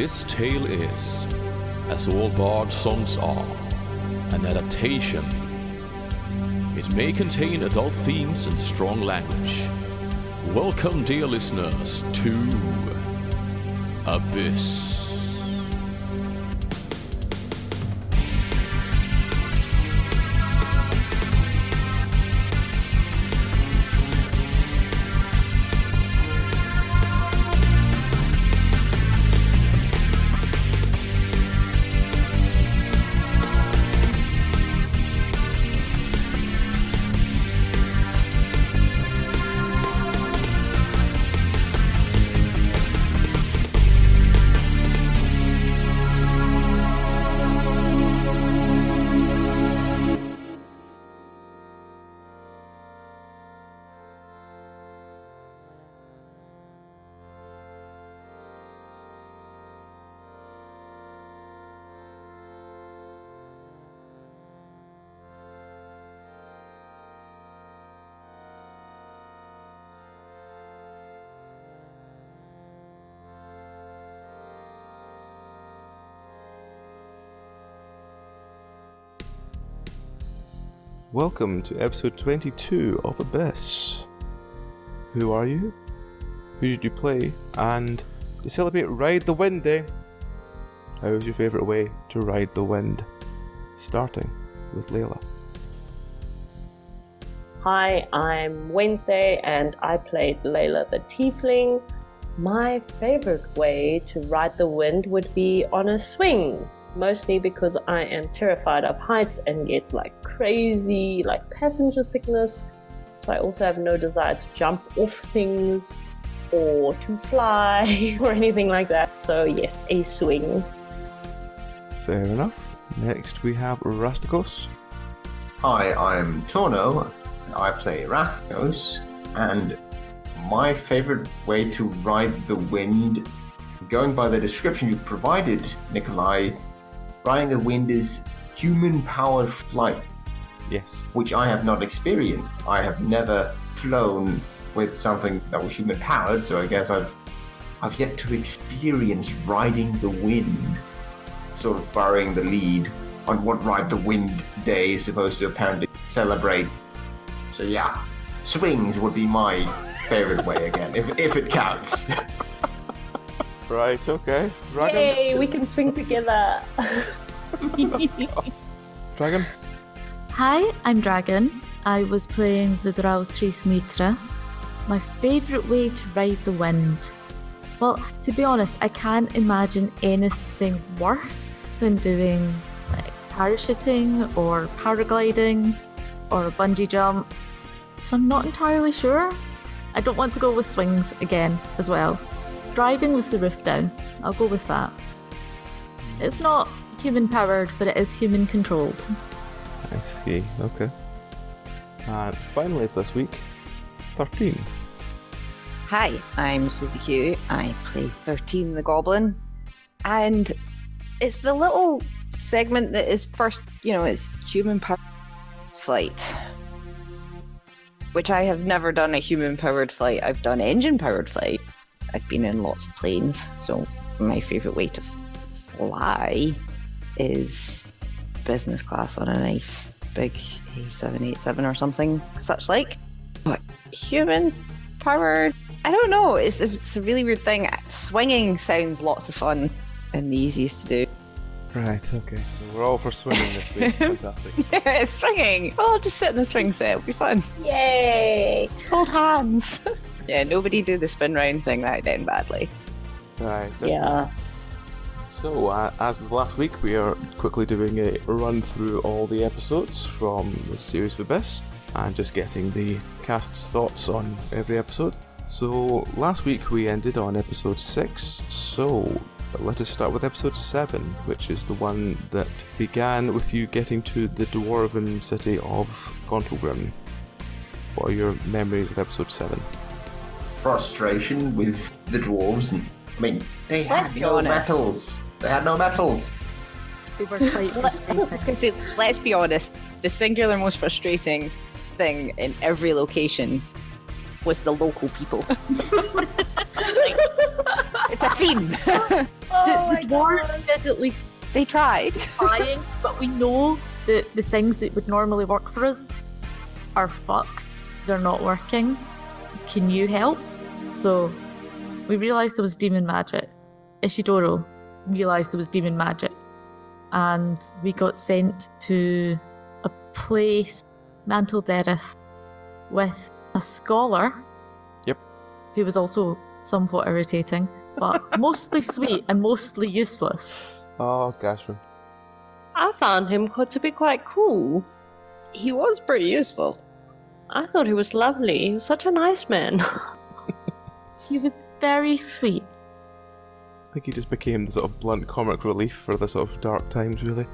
This tale is, as all bard songs are, an adaptation. It may contain adult themes and strong language. Welcome, dear listeners, to Abyss. Welcome to episode 22 of Abyss. Who are you? Who did you play? And to celebrate Ride the Wind Day, how is your favourite way to ride the wind? Starting with Layla. Hi, I'm Wednesday and I played Layla the Tiefling. My favourite way to ride the wind would be on a swing. Mostly because I am terrified of heights and get crazy passenger sickness. So I also have no desire to jump off things or to fly or anything like that. So yes, a swing. Fair enough. Next we have Rasthikos. Hi, I'm Tauno. I play Rasthikos, and my favorite way to ride the wind, going by the description you provided, Nikoli, riding the wind is human-powered flight. Yes. Which I have not experienced. I have never flown with something that was human-powered, so I guess I've yet to experience riding the wind, sort of borrowing the lead on what Ride the Wind Day is supposed to apparently celebrate. So yeah, swings would be my favorite way again, if it counts. Right, okay. Dragon. Yay, we can swing together. Dragon. Hi, I'm Dragon. I was playing the Drow Nitra. My favourite way to ride the wind. Well, to be honest, I can't imagine anything worse than doing parachuting or paragliding or a bungee jump. So I'm not entirely sure. I don't want to go with swings again as well. Driving with the roof down. I'll go with that. It's not human-powered, but it is human-controlled. I see, okay. And finally for this week, 13. Hi, I'm Susie Q. I play 13 the Goblin. And it's the little segment that is first, it's human-powered flight. Which I have never done a human-powered flight. I've done engine-powered flight. I've been in lots of planes, so my favourite way to fly is business class on a nice big A787 or something such like. But human-powered, I don't know, it's a really weird thing. Swinging sounds lots of fun and the easiest to do. Right, okay, so we're all for swinging this week. Fantastic. Yeah, swinging! Well, I'll just sit in the swing set, it'll be fun. Yay! Hold hands! Yeah, nobody do the spin round thing, that would end badly. Right. Okay. Yeah. So, as with last week, we are quickly doing a run through all the episodes from the series of Abyss and just getting the cast's thoughts on every episode. So, last week we ended on episode 6, so let us start with episode 7, which is the one that began with you getting to the dwarven city of Gontalgrim. What are your memories of episode 7? Frustration with the dwarves. They had no metals. They had no metals. They were quite frustrating. I was going to say, let's be honest, the singular most frustrating thing in every location was the local people. It's a theme. The dwarves did at least They tried. trying, but we know that the things that would normally work for us are fucked. They're not working. Can you help? So we realised there was demon magic. Ishidoro realised there was demon magic. And we got sent to a place, Mantle Dereth, with a scholar. Yep. Who was also somewhat irritating, but mostly sweet and mostly useless. Oh, gosh. I found him to be quite cool. He was pretty useful. I thought he was lovely. He was such a nice man. He was very sweet. I think he just became the sort of blunt comic relief for the sort of dark times, really.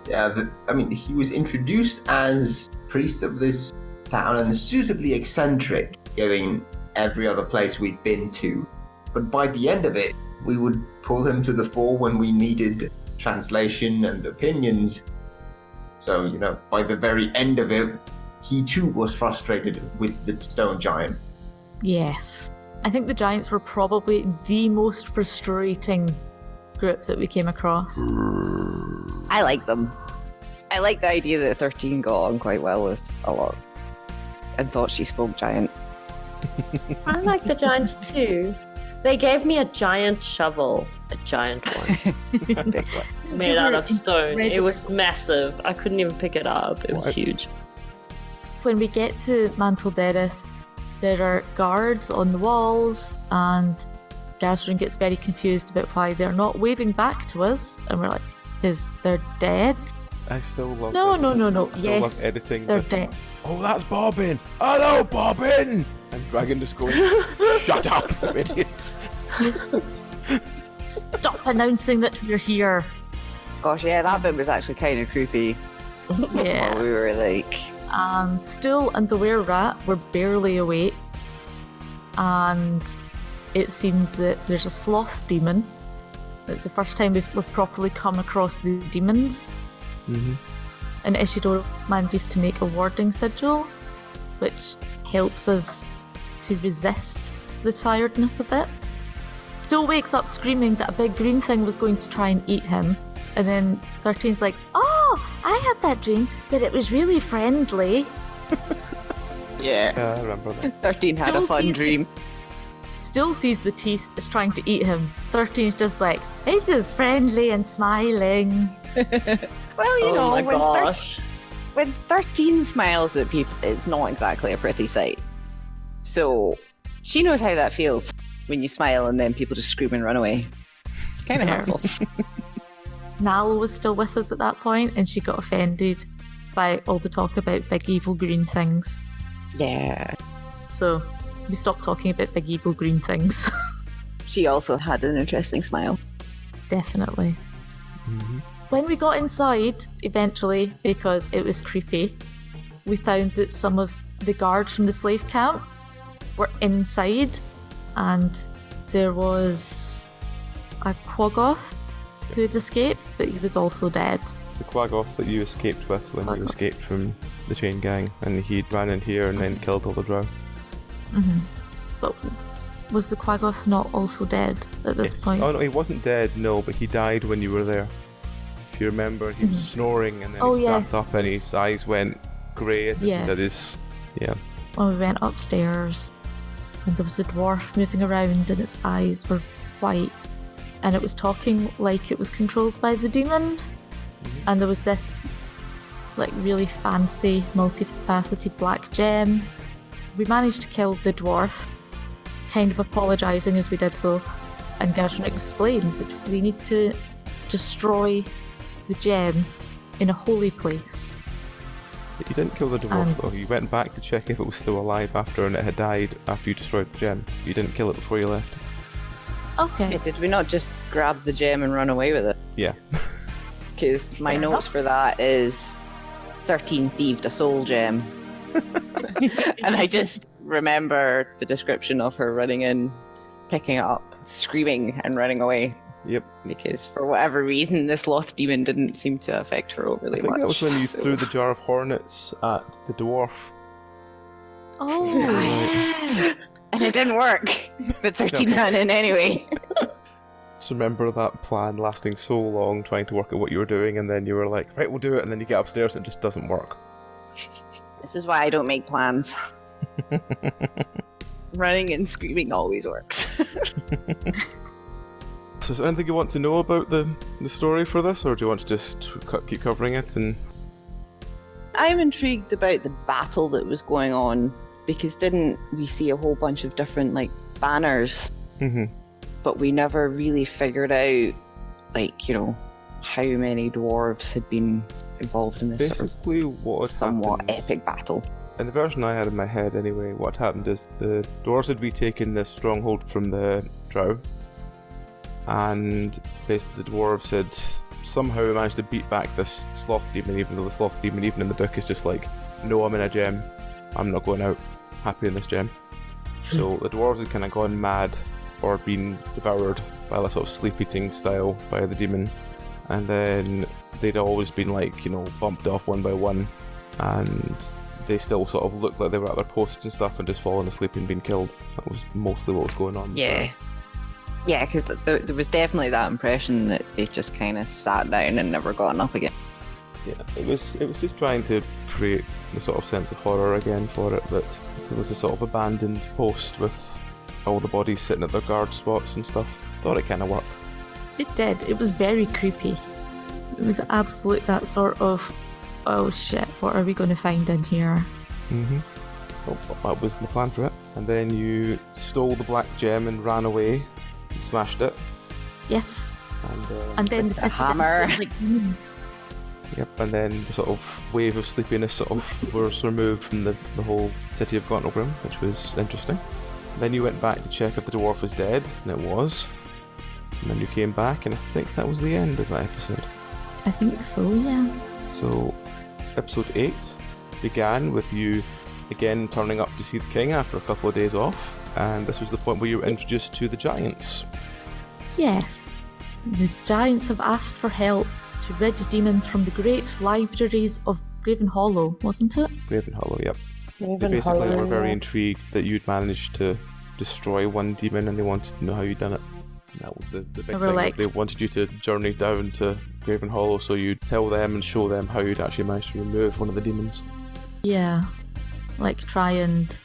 Yeah, he was introduced as priest of this town and suitably eccentric, given every other place we'd been to. But by the end of it, we would pull him to the fore when we needed translation and opinions. So, by the very end of it, he too was frustrated with the stone giant. Yes. I think the giants were probably the most frustrating group that we came across. I like them. I like the idea that 13 got on quite well with a lot and thought she spoke giant. I like the giants too. They gave me a giant shovel. A giant one. Big one. Made out of stone. It was massive. I couldn't even pick it up. It was huge. When we get to Mantle Dereth, there are guards on the walls, and Gazrin gets very confused about why they're not waving back to us, and we're like, is they're dead? I still love No. I still Yes, love editing. they're dead. Oh, that's Bobbin! Hello, Bobbin! And Dragon just going, shut up, you idiot! Stop announcing that we're here. Gosh, yeah, that bit was actually kind of creepy. Yeah. While we were like... And Stool and the Were-Rat were barely awake. And it seems that there's a sloth demon. It's the first time we've properly come across the demons. Mm-hmm. And Ishidoro manages to make a warding sigil, which helps us to resist the tiredness a bit. Stool wakes up screaming that a big green thing was going to try and eat him. And then 13's like, oh, I had that dream, but it was really friendly. Yeah. I remember that. 13 had a Still fun sees dream. Still sees the teeth that's trying to eat him. 13's just like, it is friendly and smiling. Well, you know, oh my gosh. when 13 smiles at people, it's not exactly a pretty sight. So she knows how that feels when you smile and then people just scream and run away. It's kind of Fair. hurtful. Nala was still with us at that point, and she got offended by all the talk about big evil green things. Yeah. So we stopped talking about big evil green things. She also had an interesting smile. Definitely. Mm-hmm. When we got inside, eventually, because it was creepy, we found that some of the guards from the slave camp were inside, and there was a Quaggoth who had escaped, but he was also dead. The Quaggoth that you escaped with when you escaped from the chain gang, and he ran in here and then killed all the Drow. Mm-hmm. But was the Quaggoth not also dead at this Yes. point? Oh no, he wasn't dead, no, but he died when you were there. If you remember, he was snoring and then he sat up and his eyes went grey as if he did his... Yeah. When we went upstairs, and there was a dwarf moving around and its eyes were white, and it was talking like it was controlled by the demon, and there was this like really fancy multifaceted black gem. We managed to kill the dwarf, kind of apologising as we did so, and Gershon explains that we need to destroy the gem in a holy place. You didn't kill the dwarf And- though, you went back to check if it was still alive after and it had died after you destroyed the gem. You didn't kill it before you left. Okay. Yeah, did we not just grab the gem and run away with it? Yeah. Because my Fair notes enough. for that is 13 thieved a soul gem. And I just remember the description of her running in, picking it up, screaming and running away. Yep. Because for whatever reason, the sloth demon didn't seem to affect her I overly think much. that was when you so- threw the jar of hornets at the dwarf. Oh. And it didn't work. But 13 ran in anyway. Just remember that plan lasting so long, trying to work out what you were doing, and then you were like, right, we'll do it, and then you get upstairs and it just doesn't work. This is why I don't make plans. Running and screaming always works. So is there anything you want to know about the story for this, or do you want to just keep covering it? And I'm intrigued about the battle that was going on, because didn't we see a whole bunch of different, like, banners? Mm-hmm. But we never really figured out, like, you know, how many dwarves had been involved in this basically sort of what somewhat happened, epic battle. in the version I had in my head anyway, what happened is the dwarves had retaken this stronghold from the Drow, and basically the dwarves had somehow managed to beat back this sloth demon, even though the sloth demon, even in the book, is just like, no, I'm in a gem, I'm not going out, happy in this gem. So the dwarves had kind of gone mad, or been devoured by a sort of sleep-eating style by the demon, and then they'd always been, like, you know, bumped off one by one, and they still sort of looked like they were at their posts and stuff and just fallen asleep and been killed. That was mostly what was going on. Yeah. Yeah, because there was definitely that impression that they just kind of sat down and never gotten up again. Yeah, it was just trying to create the sort of sense of horror again for it, that there was a sort of abandoned post with all the bodies sitting at their guard spots and stuff. Thought it kind of worked. It did. It was very creepy. It was absolute that sort of, oh shit, what are we going to find in here? Mm-hmm. Well, that was the plan for it. And then you stole the black gem and ran away and smashed it. Yes. And then the with a city hammer. didn't look like humans. Yep, and then the sort of wave of sleepiness sort of was removed from the whole city of Goblin, which was interesting. Then you went back to check if the dwarf was dead, and it was. And then you came back, and I think that was the end of that episode. I think so, yeah. So, episode 8 began with you again turning up to see the king after a couple of days off, and this was the point where you were introduced to the giants. Yes. The giants have asked for help to rid demons from the great libraries of Graven Hollow, wasn't it? Graven Hollow, yep. They Raven basically Hollow, were very yeah. intrigued that you'd managed to destroy one demon, and they wanted to know how you'd done it. And that was the big They were thing. like- They wanted you to journey down to Graven Hollow so you'd tell them and show them how you'd actually managed to remove one of the demons. Yeah. Like, try and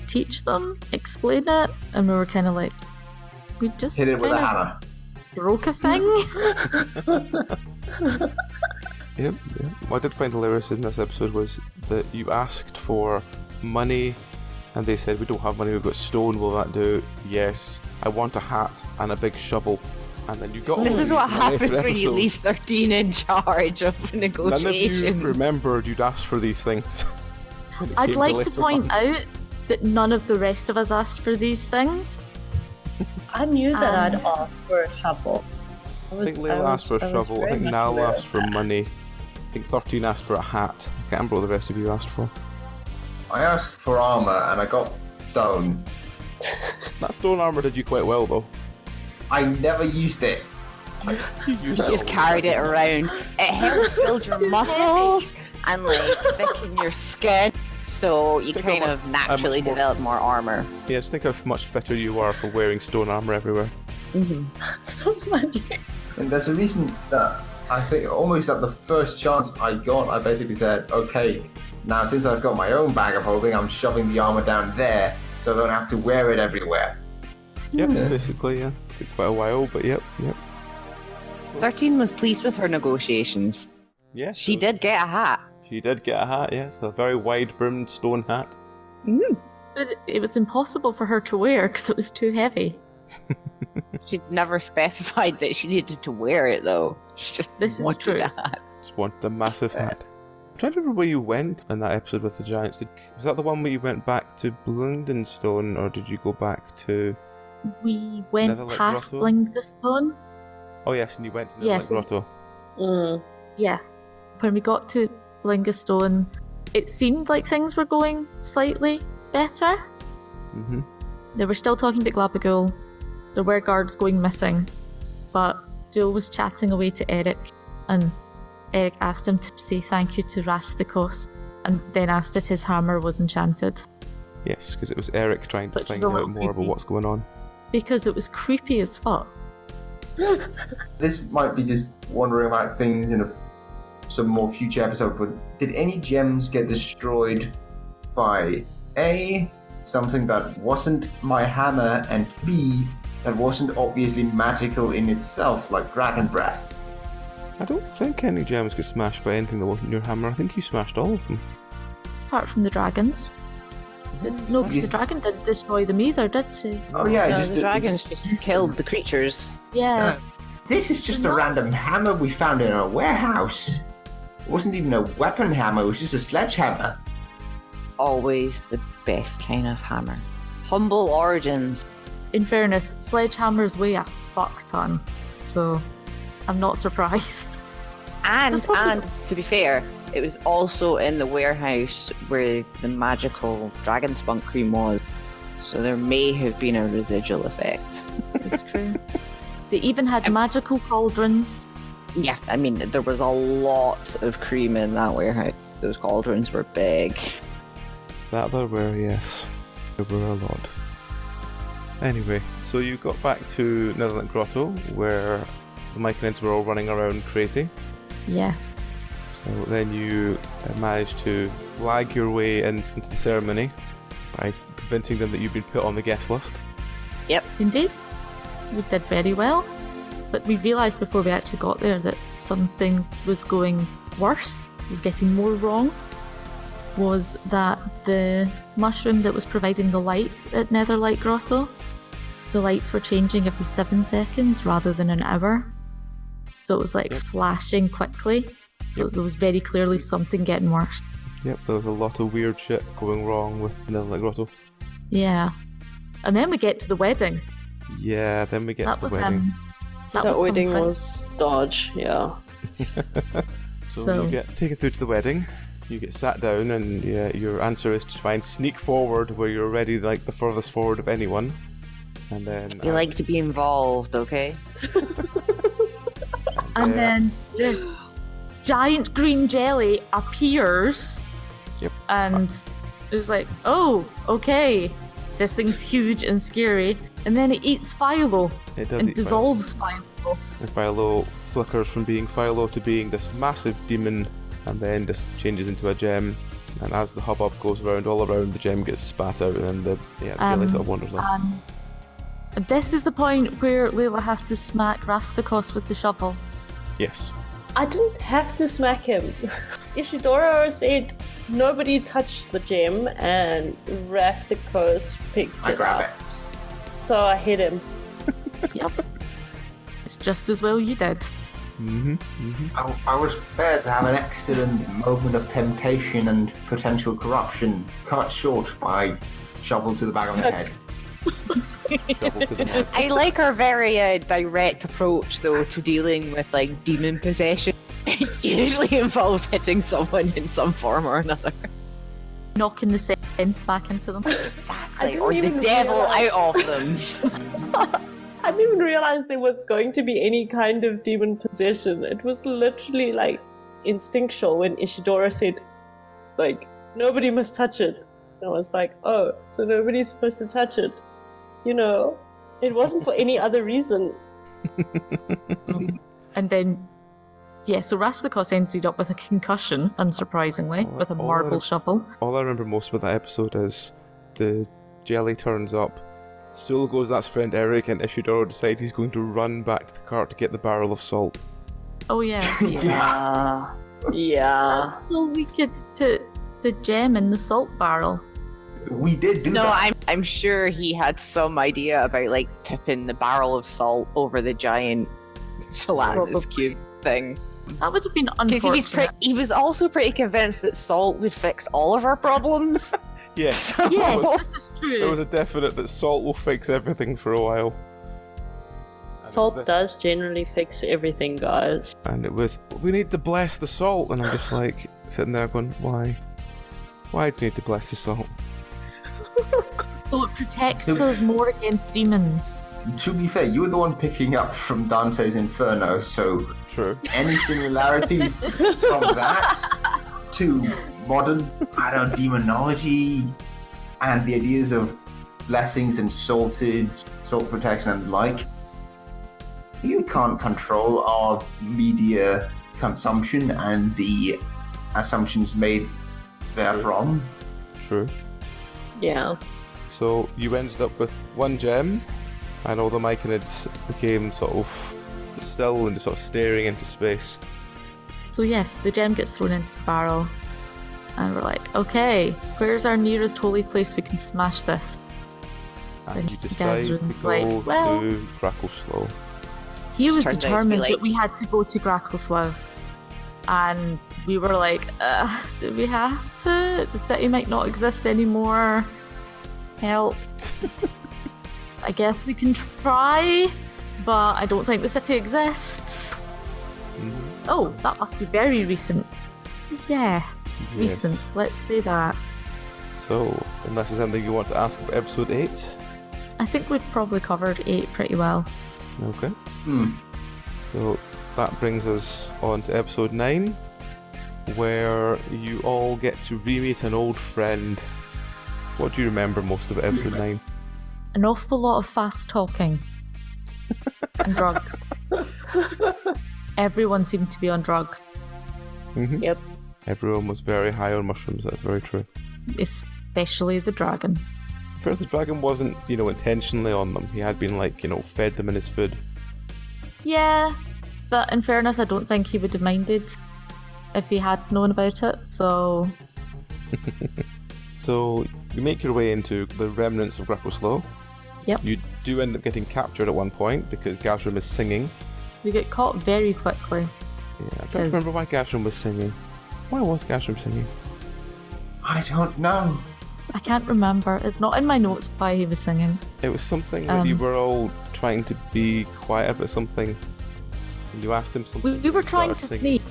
teach them, explain it, and we were kind of like, we just Hit it with a kinda hammer. broke a thing. Yep. What I did find hilarious in this episode was that you asked for money, and they said, we don't have money, we've got stone, will that do? Yes. I want a hat and a big shovel. And then you got all This is these what money for happens when you episodes. leave 13 in charge of None of negotiation. you remembered you'd asked for these things. when it I'd came like to later point on. out that none of the rest of us asked for these things. I knew that I'd Um, asked for a shovel. I think Layla asked for a shovel, I think Nal asked for money, I think 13 asked for a hat. I can't remember what the rest of you asked for. I asked for armor and I got stone. That stone armour did you quite well though. I never used it. You used You just carried it around. It helps build your muscles and like thicken your skin, so you Think kind I'm a- of naturally I'm more- develop more armor. Yeah, just think how much fitter you are for wearing stone armour everywhere. So funny. And there's a reason that I think almost at the first chance I got, I basically said, okay, now since I've got my own bag of holding, I'm shoving the armor down there so I don't have to wear it everywhere. Yep, basically, yeah. Took quite a while, but yep. 13 was pleased with her negotiations. Yeah, She did get a hat. She did get a hat, yes, a very wide-brimmed stone hat. But it was impossible for her to wear because it was too heavy. She'd never specified that she needed to wear it though. She just This is wanted true. a hat. Just wanted a massive hat. I'm trying to remember where you went in that episode with the giants. Was that the one where you went back to Blundenstone, or did you go back to... We went Netherlight past Grotto? Blingdestone. Oh yes, and you went to the Yes. Grotto. Yeah. When we got to Blingdestone, it seemed like things were going slightly better. Mm-hmm. They were still talking about Glabagul. There were guards going missing. But Jill was chatting away to Eric, and Eric asked him to say thank you to Rasthikos, and then asked if his hammer was enchanted. Yes, because it was Eric trying to Which was find a out little more about creepy. what's going on. Because it was creepy as fuck. This might be just wondering about things in some more future episode, but did any gems get destroyed by A, something that wasn't my hammer, and B, that wasn't obviously magical in itself, like Dragon Breath? I don't think any gems get smashed by anything that wasn't your hammer. I think you smashed all of them. Apart from the dragons. No, because the dragon didn't destroy them either, did she? Oh yeah, No, the dragons just killed the creatures. Yeah. This is just a random hammer we found in a warehouse. It wasn't even a weapon hammer, it was just a sledgehammer. Always the best kind of hammer. Humble origins. In fairness, sledgehammers weigh a fuck ton, so I'm not surprised. And to be fair, it was also in the warehouse where the magical dragon spunk cream was. So there may have been a residual effect. It's true. They even had magical cauldrons. Yeah, I mean, there was a lot of cream in that warehouse. Those cauldrons were big. That there were, yes. There were a lot. Anyway, so you got back to Netherland Grotto, where the Myconids were all running around crazy. Yes. So then you managed to lag your way into the ceremony by convincing them that you've been put on the guest list. Yep. Indeed. We did very well. But we realised before we actually got there that something was going worse, was getting more wrong, was that the mushroom that was providing the light at Netherlight Grotto, the lights were changing every 7 seconds rather than an hour. So it was like flashing quickly. So there was very clearly something getting worse. Yep, there was a lot of weird shit going wrong with Netherlight Grotto. Yeah. And then we get to the wedding. Yeah, then we get to the wedding. That wedding something. was dodge, yeah. So you get taken through to the wedding. You get sat down, and your answer is to try and sneak forward where you're already like the furthest forward of anyone. And then You like to be involved, okay? And then this giant green jelly appears. Yep. And it was like, oh, okay. This thing's huge and scary. And then it eats Philo. It does and eat dissolves Philo. And Philo flickers from being Philo to being this massive demon, and then just changes into a gem. And as the hubbub goes around, all around, the gem gets spat out, and then the jelly sort of wanders off. And this is the point where Layla has to smack Rasthikos with the shovel. Yes. I didn't have to smack him. Ishidoro said nobody touched the gem, and Rasthikos picked I it grab up. it. So I hit him. Yep. It's just as well you did. I was prepared to have an excellent moment of temptation and potential corruption cut short by shovel to the back of the head. Shovel to the mud. I like our very direct approach, though, to dealing with like demon possession. It usually involves hitting someone in some form or another. Knocking the sense back into them. Exactly, or the even devil realize- out of them. I didn't even realize there was going to be any kind of demon possession. It was literally like instinctual when Ishidoro said, like, nobody must touch it. And I was like, oh, so nobody's supposed to touch it. You know, it wasn't for any other reason. And then, so Rasthikos ended up with a concussion, unsurprisingly, with a marble shovel. All I remember most about that episode is the jelly turns up, Stool goes, that's friend Eric, and Ishidoro decides he's going to run back to the cart to get the barrel of salt. Oh yeah. Yeah. So we could put the gem in the salt barrel. We did do No, that. I'm sure he had some idea about like tipping the barrel of salt over the giant gelatinous cube thing. That would have been Because unfortunate. he was also pretty convinced that salt would fix all of our problems. Yes. Yes, It this is was true. a definite that salt will fix everything for a while. Salt does generally fix everything, guys. And it was, we need to bless the salt. And I'm just like, sitting there going, why? Why do you need to bless the salt? So it protects us more against demons. To be fair, you were the one picking up from Dante's Inferno, so True. any similarities from that to modern, I don't know, demonology and the ideas of blessings and salt protection and the like, You can't control our media consumption and the assumptions made therefrom. True. Yeah. So you ended up with 1 gem, and all the Myconids became sort of still and just sort of staring into space. So yes, the gem gets thrown into the barrel, and we're like, okay, where's our nearest holy place we can smash this? And you decide to Gazran's go like, well, to Grackleslow. he was Turns out to be determined like- that we had to go to Grackleslow. And we were like, do we have to? The city might not exist anymore. Help. I guess we can try, but I don't think the city exists. Oh, that must be very recent. Yeah, recent. Yes. Let's say that. So, unless there's anything you want to ask about episode 8? I think we've probably covered 8 pretty well. Okay. Hmm. So that brings us on to episode 9, where you all get to re-meet an old friend. What do you remember most of episode 9? An awful lot of fast talking. And drugs. Everyone seemed to be on drugs, Mm-hmm. Yep. Everyone was very high on mushrooms, that's very true. especially the dragon. First, the dragon wasn't, intentionally on them. He had been, fed them in his food. Yeah, but in fairness, I don't think he would have minded if he had known about it, so... So, you make your way into the remnants of Grackleslow. Yep. You do end up getting captured at one point because Gazram is singing. We get caught very quickly. Yeah, I don't Yes. remember why Gazram was singing. Why was Gazram singing? I don't know. I can't remember. It's not in my notes why he was singing. It was something that you were all trying to be quiet about something. And you asked him something. We were and he trying started to singing. sneak.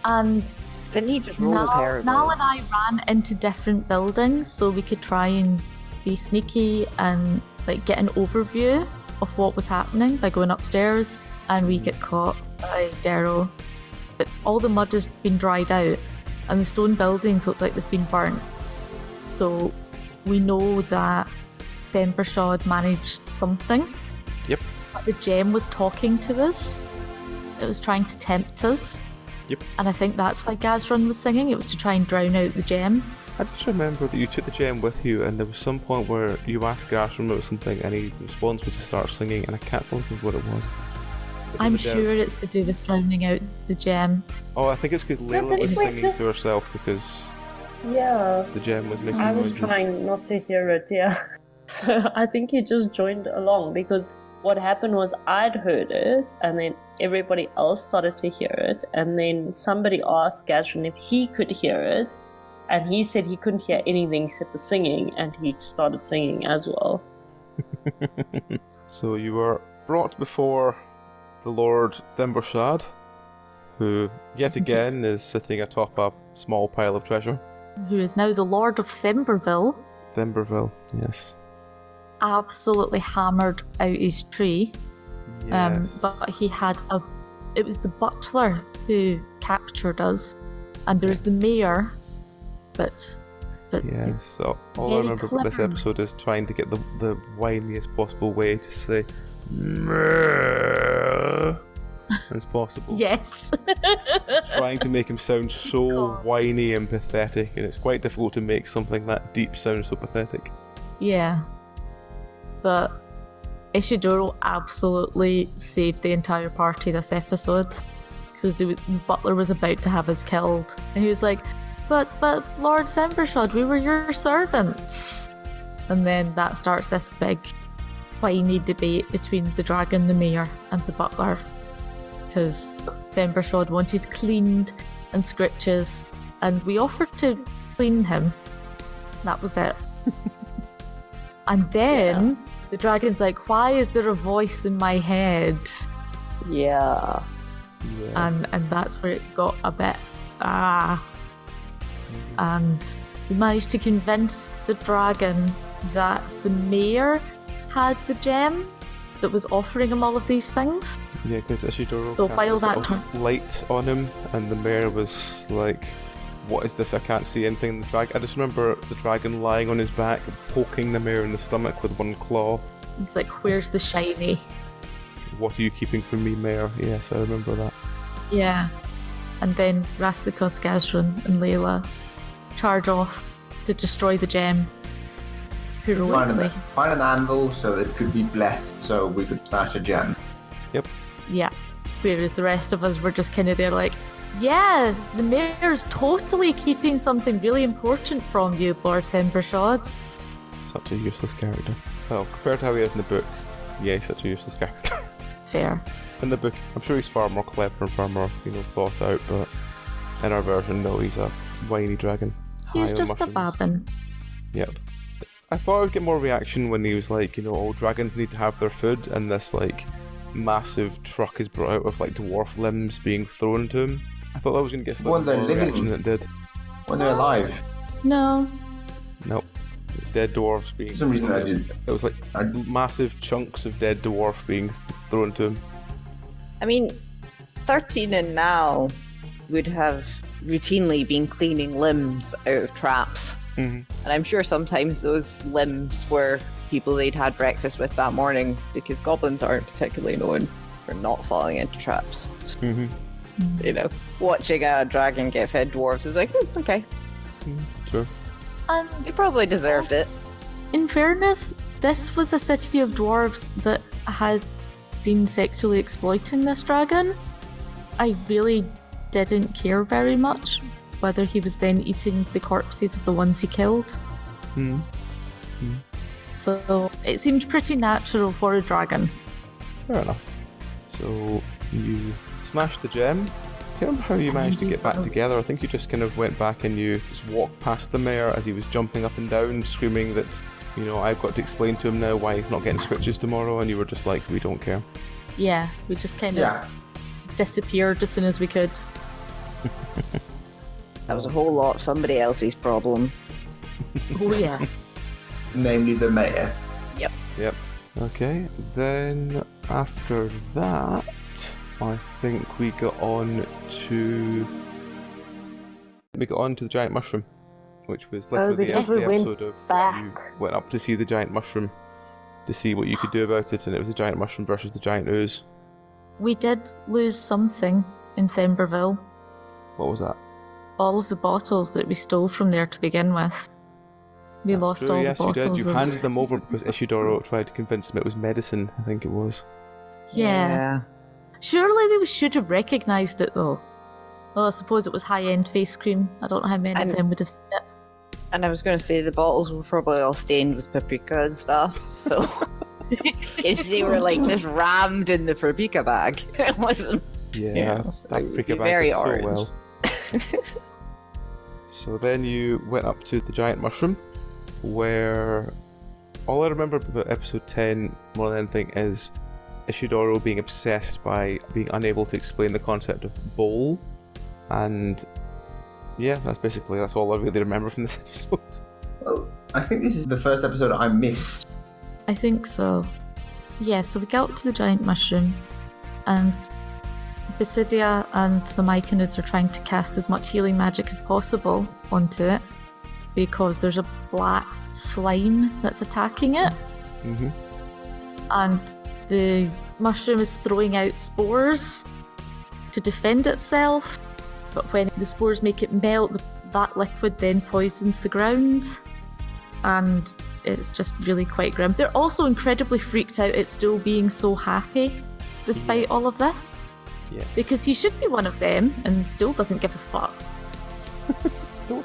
And Didn't he just roll terrible? Nal and I ran into different buildings so we could try and be sneaky and get an overview of what was happening by going upstairs, and we get caught by Darrow. But all the mud has been dried out and the stone buildings look like they've been burnt. So we know that Thembershad managed something. Yep. But the gem was talking to us. It was trying to tempt us. Yep. And I think that's why Gazran was singing. It was to try and drown out the gem. I just remember that you took the gem with you, and there was some point where you asked Gazram about something, and his response was to start singing, and I can't think of what it was. I'm sure it's to do with drowning out the gem. Oh, I think it's because Layla think was we singing just- to herself because Yeah. the gem was making I was noises. trying not to hear it, yeah. So I think he just joined along because what happened was I'd heard it and then everybody else started to hear it, and then somebody asked Gazran if he could hear it, and he said he couldn't hear anything except the singing, and he started singing as well. So you were brought before the Lord Thembershad, who yet again is sitting atop a small pile of treasure. Who is now the Lord of Themberville, Themberville, yes. absolutely hammered out his tree. Yes. But he had it was the butler who captured us, and there's the mayor, but Yes, so all I very remember about this clever. episode is trying to get the whiniest possible way to say "Meh" as possible. yes. Trying to make him sound so God. whiny and pathetic, and it's quite difficult to make something that deep sound so pathetic. Yeah. But Ishidoro absolutely saved the entire party this episode. Because the butler was about to have us killed. And he was like, but Lord Thembershad, we were your servants. And then that starts this big whiny debate between the dragon, the mayor, and the butler. Because Thembershad wanted cleaned and scritches, and we offered to clean him. That was it. And then the dragon's like, why is there a voice in my head? Yeah. Yeah. And that's where it got a bit and we managed to convince the dragon that the mayor had the gem that was offering him all of these things. Yeah, because Ishidoro So cast while a that sort of light on him, and the mayor was like, what is this? I can't see anything. I just remember the dragon lying on his back, poking the mayor in the stomach with one claw. It's like, where's the shiny? what are you keeping from me, Mayor? Yes, I remember that. Yeah. And then Rasthikos, Gazran, and Layla charge off to destroy the gem heroically. Find an anvil so that it could be blessed, so we could smash a gem. Yep. Yeah. Whereas the rest of us were just kind of there like, yeah, the mayor's totally keeping something really important from you, Lord Thembershad. Such a useless character. Well, compared to how he is in the book, yeah, he's such a useless character. Fair. In the book, I'm sure he's far more clever and far more, thought out, but in our version, no, he's a whiny dragon. He's high on just a mushrooms. babbin. Yep. I thought I would get more reaction when he was like, all dragons need to have their food, and this, massive truck is brought out with, dwarf limbs being thrown to him. I thought that was going to get slightly more reaction than it did. When they're alive. No. Nope. Dead dwarves being... For some reason I did. It was massive chunks of dead dwarf being thrown to him. I mean, 13 and now would have routinely been cleaning limbs out of traps. Mm-hmm. And I'm sure sometimes those limbs were people they'd had breakfast with that morning, because goblins aren't particularly known for not falling into traps. Mm-hmm. Watching a dragon get fed dwarves is like, okay. Sure. And They probably deserved it. in fairness, this was a city of dwarves that had been sexually exploiting this dragon. I really didn't care very much whether he was then eating the corpses of the ones he killed. Mm-hmm. So it seemed pretty natural for a dragon. Fair enough. So you smashed the gem. I don't remember how you managed to get back together. I think you just kind of went back and you just walked past the mayor as he was jumping up and down, screaming that, I've got to explain to him now why he's not getting switches tomorrow, and you were just like, we don't care. Yeah, we just kind of disappeared as soon as we could. That was a whole lot of somebody else's problem. Oh yes. Namely the mayor. Yep. Okay, then after that, I think we got on to the giant mushroom, which was literally the end of the episode of you went up to see the giant mushroom to see what you could do about it, and it was the giant mushroom versus the giant ooze. We did lose something in Themberville. What was that? All of the bottles that we stole from there to begin with. We That's lost true, all yes, the bottles. you did. You handed them over because Ishidoro tried to convince him it was medicine, I think it was. Yeah. Surely they should have recognised it though. Well, I suppose it was high-end face cream. I don't know how many of them would have seen it. And I was going to say the bottles were probably all stained with paprika and stuff, so if they were just rammed in the paprika bag, it wasn't. Yeah, so that it would paprika be bag very did so orange. well. So then you went up to the giant mushroom, where all I remember about episode 10 more than anything is Ishidoro being obsessed by being unable to explain the concept of bowl, and yeah, that's all I really remember from this episode. Well, I think this is the first episode I missed. I think so. Yeah, so we got to the giant mushroom, and Basidia and the Myconids are trying to cast as much healing magic as possible onto it, because there's a black slime that's attacking it. Mm-hmm. And the mushroom is throwing out spores to defend itself, but when the spores make it melt, that liquid then poisons the ground, and it's just really quite grim. They're also incredibly freaked out at still being so happy despite all of this, because he should be one of them and still doesn't give a fuck.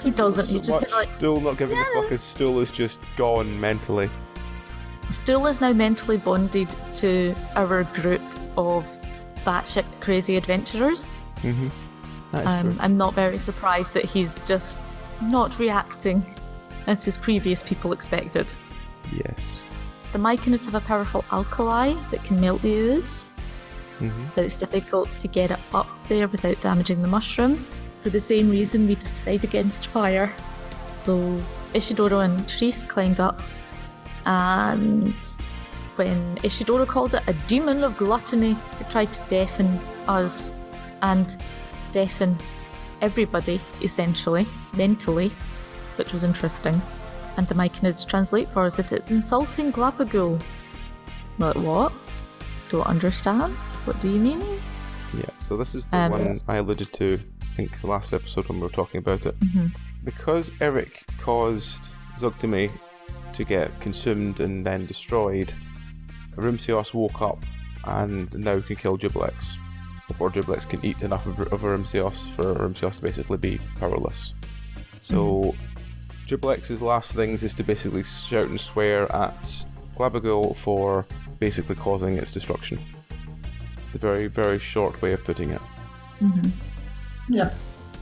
He doesn't, he's just kind of like, still not giving a fuck, as Stool is just gone mentally. Stool is now mentally bonded to our group of batshit crazy adventurers. Mm-hmm. That is true. I'm not very surprised that he's just not reacting as his previous people expected. Yes. The Myconids have a powerful alkali that can melt the ooze, but it's difficult to get it up there without damaging the mushroom. For the same reason we decide against fire. So Ishidoro and Therese climbed up, and when Ishidoro called it a demon of gluttony, it tried to deafen us and deafen everybody, essentially, mentally, which was interesting. And the Myconids translate for us that it's insulting Glapagul. Like, what? don't understand. What do you mean? Yeah, so this is the one I alluded to, I think, the last episode when we were talking about it. Mm-hmm. Because Eric caused Zugtami to get consumed and then destroyed, Rimsios woke up and now can kill Jublex. Before Jublex can eat enough of Rimsios for Rimsios to basically be powerless. So Jublex's last things is to basically shout and swear at Glabagul for basically causing its destruction. It's a very, very short way of putting it. Mm-hmm. Yeah.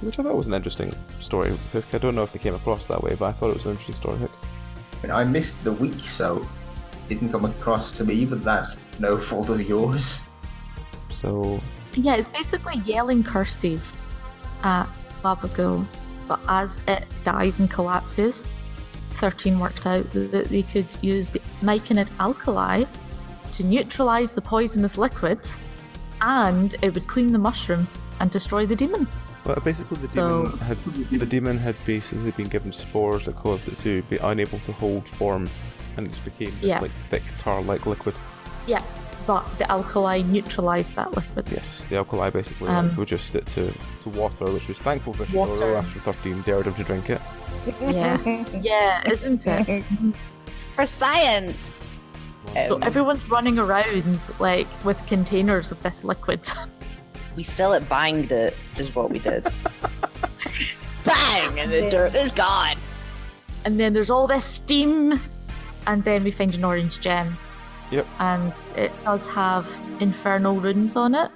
Which I thought was an interesting story hook. I don't know if it came across that way, but I thought it was an interesting story hook. And I missed the week, so it didn't come across to me, but that's no fault of yours. So... Yeah, it's basically yelling curses at Glabagul, but as it dies and collapses, 13 worked out that they could use the myconid alkali to neutralise the poisonous liquid, and it would clean the mushroom and destroy the demon. Well, basically the demon had basically been given spores that caused it to be unable to hold form, and it just became this like thick tar-like liquid. Yeah, but the alkali neutralised that liquid. Yes, the alkali basically reduced it to water, which was thankful for Ishidoro after 13 dared him to drink it. Yeah, isn't it? For science! So everyone's running around like with containers of this liquid. We still it banged it, is what we did. Bang! And the dirt is gone! And then there's all this steam, and then we find an orange gem. Yep. And it does have infernal runes on it,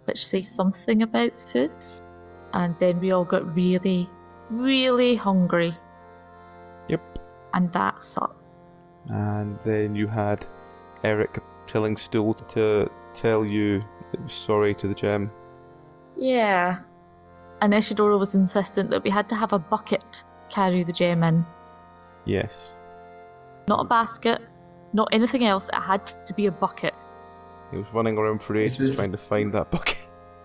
which say something about foods. And then we all got really, really hungry. Yep. And that sucked. And then you had Eric telling Stool to tell you it was sorry to the gem. Yeah. And Ishidoro was insistent that we had to have a bucket carry the gem in. Yes. Not a basket, not anything else. It had to be a bucket. He was running around for ages trying to find that bucket.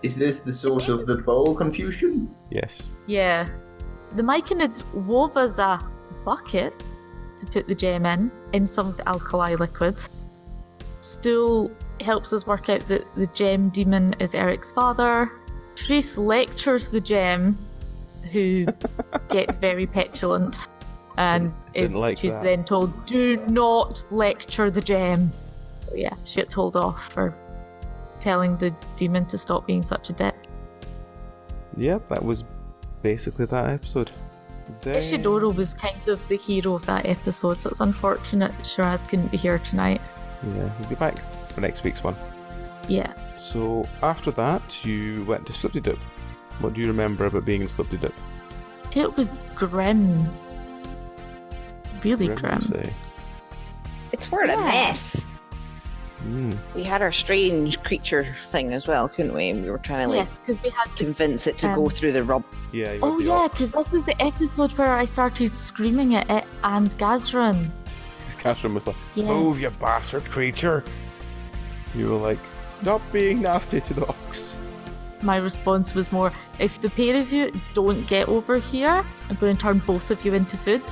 Is this the source of the bowl confusion? Yes. Yeah. The myconids wove us a bucket to put the gem in some of the alkali liquid. Stool helps us work out that the gem demon is Eric's father. Trace lectures the gem, who gets very petulant, and she's then told, do not lecture the gem. So yeah, she gets told off for telling the demon to stop being such a dick. Yep, that was basically that episode. Ishidoro was kind of the hero of that episode, so it's unfortunate Shiraz couldn't be here tonight. Yeah, he'll be back for next week's one. Yeah. So after that, you went to Slipty Dip. What do you remember about being in Slipty Dip? It was grim. Really grim. It's word a mess. We had our strange creature thing as well, couldn't we? And we were trying to because we had convince it to go through the rub. Yeah. Oh yeah, because this is the episode where I started screaming at it and Gazran. Gazran was like, move, you bastard creature. You were like, stop being nasty to the ox. My response was more, if the pair of you don't get over here, I'm going to turn both of you into food.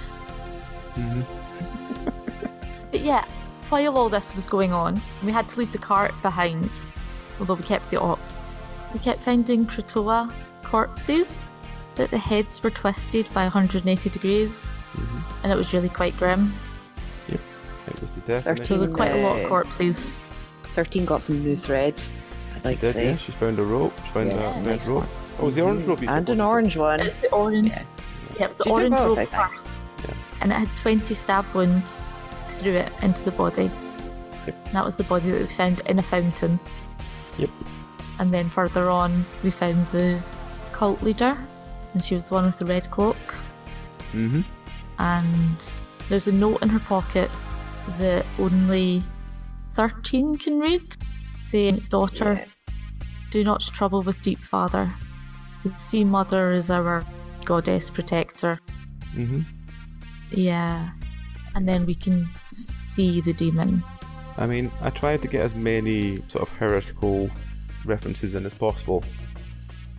But yeah, while all this was going on, we had to leave the cart behind, although we kept the op. We kept finding Kratoa corpses, but the heads were twisted by 180 degrees, and it was really quite grim. Yep, it was the death. So there were quite a lot of corpses. 13 got some new threads, I'd like to say. Yeah, she found a rope, she found a red rope. Oh, it was the orange rope you and an orange one. It was the orange. Yeah, it was the orange rope first. Yeah. And it had 20 stab wounds through it into the body. Yep. And that was the body that we found in a fountain. Yep. And then further on, we found the cult leader, and she was the one with the red cloak. And there's a note in her pocket that only 13 can read, saying, daughter, do not trouble with deep father. The sea mother is our goddess protector. Yeah. And then we can see the demon. I mean, I tried to get as many sort of heretical references in as possible.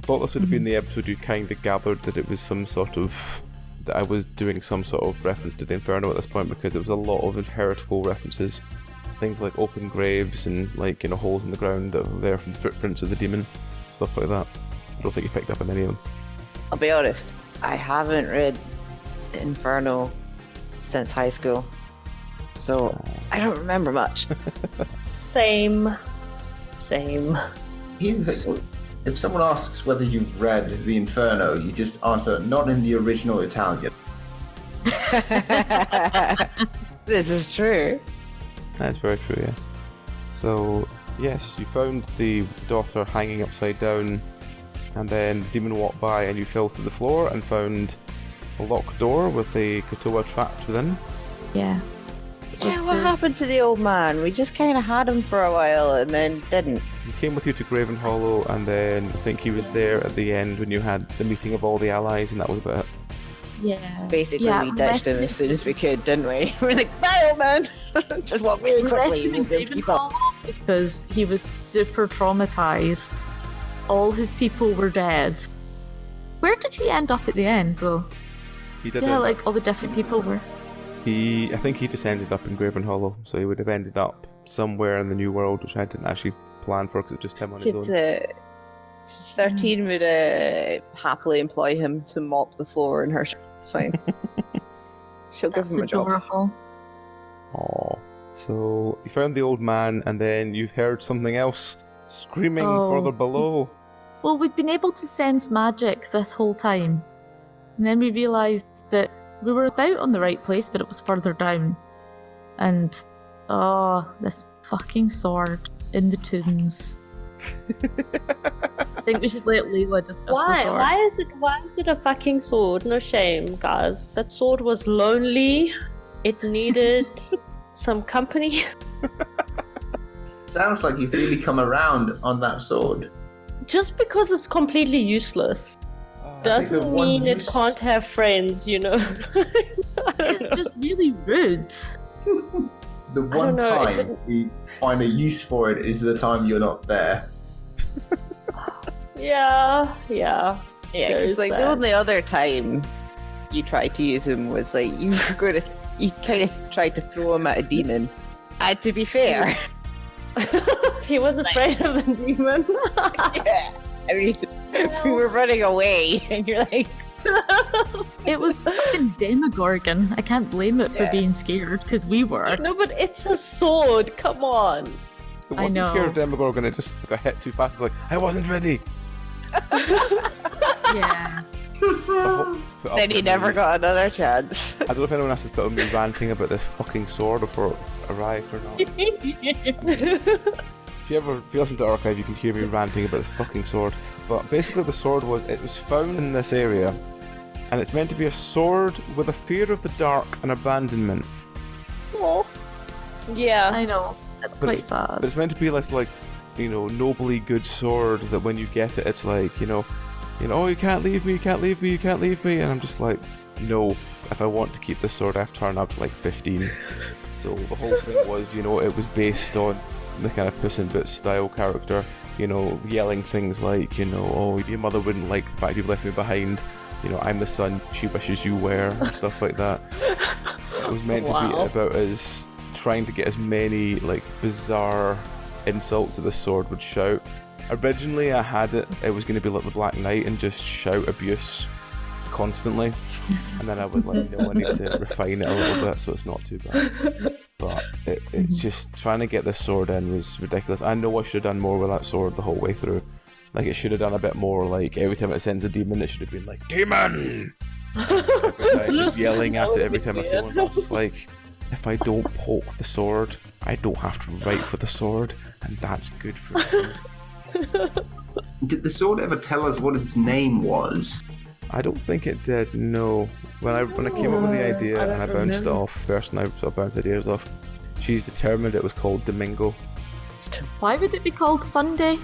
I thought this would have been the episode you kind of gathered that it was some sort of... that I was doing some sort of reference to the Inferno at this point, because it was a lot of heretical references. things like open graves and like, you know, holes in the ground that were there from the footprints of the demon, stuff like that. I don't think you picked up on any of them. I'll be honest, I haven't read Inferno since high school, so I don't remember much. Same. Here's the thing. If someone asks whether you've read the Inferno, you just answer, not in the original Italian. This is true. That's very true, yes. So, yes, you found the daughter hanging upside down, and then the demon walked by and you fell through the floor and found a locked door with a Katoa trapped within. Yeah. Yeah, what happened to the old man? We just kind of had him for a while and then didn't. He came with you to Graven Hollow, and then I think he was there at the end when you had the meeting of all the allies, and that was about it. Yeah. Basically, we ditched him as soon as we could, didn't we? We were like, bye, old man! Just walk really quickly. We'll be able to keep up. Because he was super traumatized. All his people were dead. Where did he end up at the end, though? He did. Yeah, like all the different people were. I think he just ended up in Graven Hollow, so he would have ended up somewhere in the New World, which I didn't actually plan for because it was just him on his own. 13 would happily employ him to mop the floor in her shop. It's fine. She'll give him a job. Aww. So you found the old man, and then you heard something else screaming further below. Well, we'd been able to sense magic this whole time. And then we realised that we were about on the right place, but it was further down. And, this fucking sword in the tombs. I think we should let Layla discuss the sword. Why is it a fucking sword? No shame, guys. That sword was lonely. It needed some company. Sounds like you've really come around on that sword. Just because it's completely useless doesn't mean it can't have friends, you know. It's just really rude. The one time you find a use for it is the time you're not there. Yeah. Yeah, because like the only other time you tried to use him was like you kind of tried to throw him at a demon. And to be fair, he was afraid of the demon. Yeah, I mean, we were running away, and you're like, it was fucking Demogorgon. I can't blame it for being scared because we were. No, but it's a sword. Come on. It wasn't scared of Demogorgon. It just got hit too fast. It's like I wasn't ready. Yeah. Then he never got another chance. I don't know if anyone else has put on me ranting about this fucking sword before it arrived or not. If you listen to Archive, you can hear me ranting about this fucking sword. But basically the sword was found in this area, and it's meant to be a sword with a fear of the dark and abandonment. Oh. Yeah. I know. That's quite sad. But it's meant to be this, like, you know, nobly good sword that when you get it, it's like, you know, oh, you can't leave me, you can't leave me, you can't leave me. And I'm just like, no, if I want to keep this sword, I have to turn up to like 15. So the whole thing was, you know, it was based on the kind of Puss in Boots style character, you know, yelling things like, you know, oh, your mother wouldn't like the fact you've left me behind, you know, I'm the son she wishes you were, and stuff like that. It was meant to be about us trying to get as many, like, bizarre insults that the sword would shout. Originally I had it was going to be like the Black Knight and just shout abuse constantly, and then I was like, no, I need to refine it a little bit so it's not too bad. But it's just trying to get this sword in was ridiculous. I know I should have done more with that sword the whole way through. Like, it should have done a bit more, like, every time it sends a demon, it should have been like, demon! Every time, just yelling at it every time I see one. I was just like, if I don't poke the sword, I don't have to write for the sword, and that's good for me. Did the sword ever tell us what its name was? I don't think it did, no. When I came up with the idea and I bounced it off, the person I sort of bounced ideas off, she's determined it was called Domingo. Why would it be called Sunday?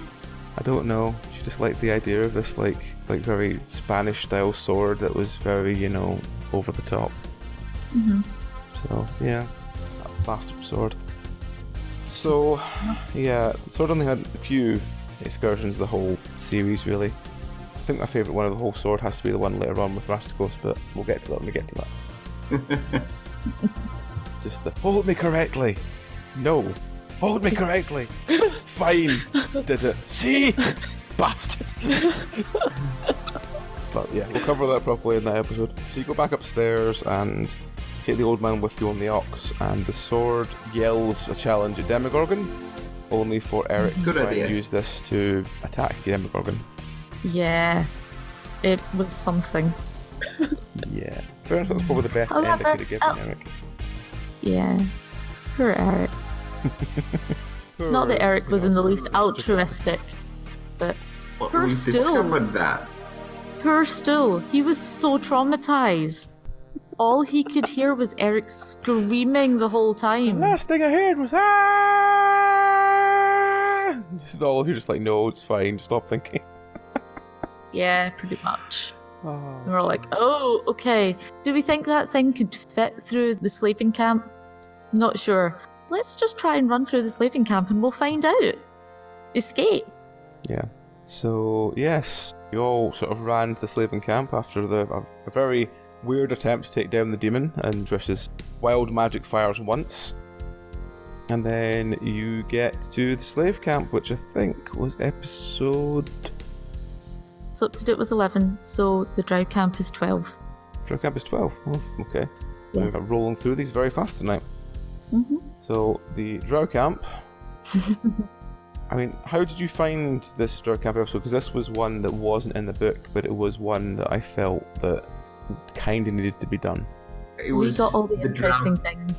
I don't know. She just liked the idea of this like very Spanish style sword that was very, you know, over the top. Mm-hmm. So yeah, that bastard sword. So yeah, the sword only had a few excursions the whole series really. I think my favourite one of the whole sword has to be the one later on with Rasthikos, but we'll get to that when we get to that. Just the hold me correctly. No. Hold me correctly. Fine. Did it. See? Bastard. But yeah, we'll cover that properly in that episode. So you go back upstairs and take the old man with you on the ox, and the sword yells a challenge at Demogorgon, only for Eric to try and use this to attack Demogorgon. Yeah, it was something. Yeah. Fairness, that was probably the best end I could have given Eric. Yeah. Poor Eric. Not that Eric was in the least altruistic, but poor we've Stool. discovered that. Poor Stool. He was so traumatized. All he could hear was Eric screaming the whole time. The last thing I heard was ah! Just all of you just like, no, it's fine, just stop thinking. Yeah, pretty much. Oh. And we're all like, oh, okay. Do we think that thing could fit through the sleeping camp? Not sure. Let's just try and run through the sleeping camp and we'll find out. Escape. Yeah. So, yes, you all sort of ran to the sleeping camp after a very weird attempt to take down the demon and Trish's wild magic fires once. And then you get to the slave camp, which I think was episode... So up to date was 11, so the Drow camp is 12. Drow camp is 12. Oh, okay. Yeah. We're rolling through these very fast tonight. Mm-hmm. So, the Drow camp... I mean, how did you find this Drow camp episode? Because this was one that wasn't in the book, but it was one that I felt that kind of needed to be done. We got all the interesting things.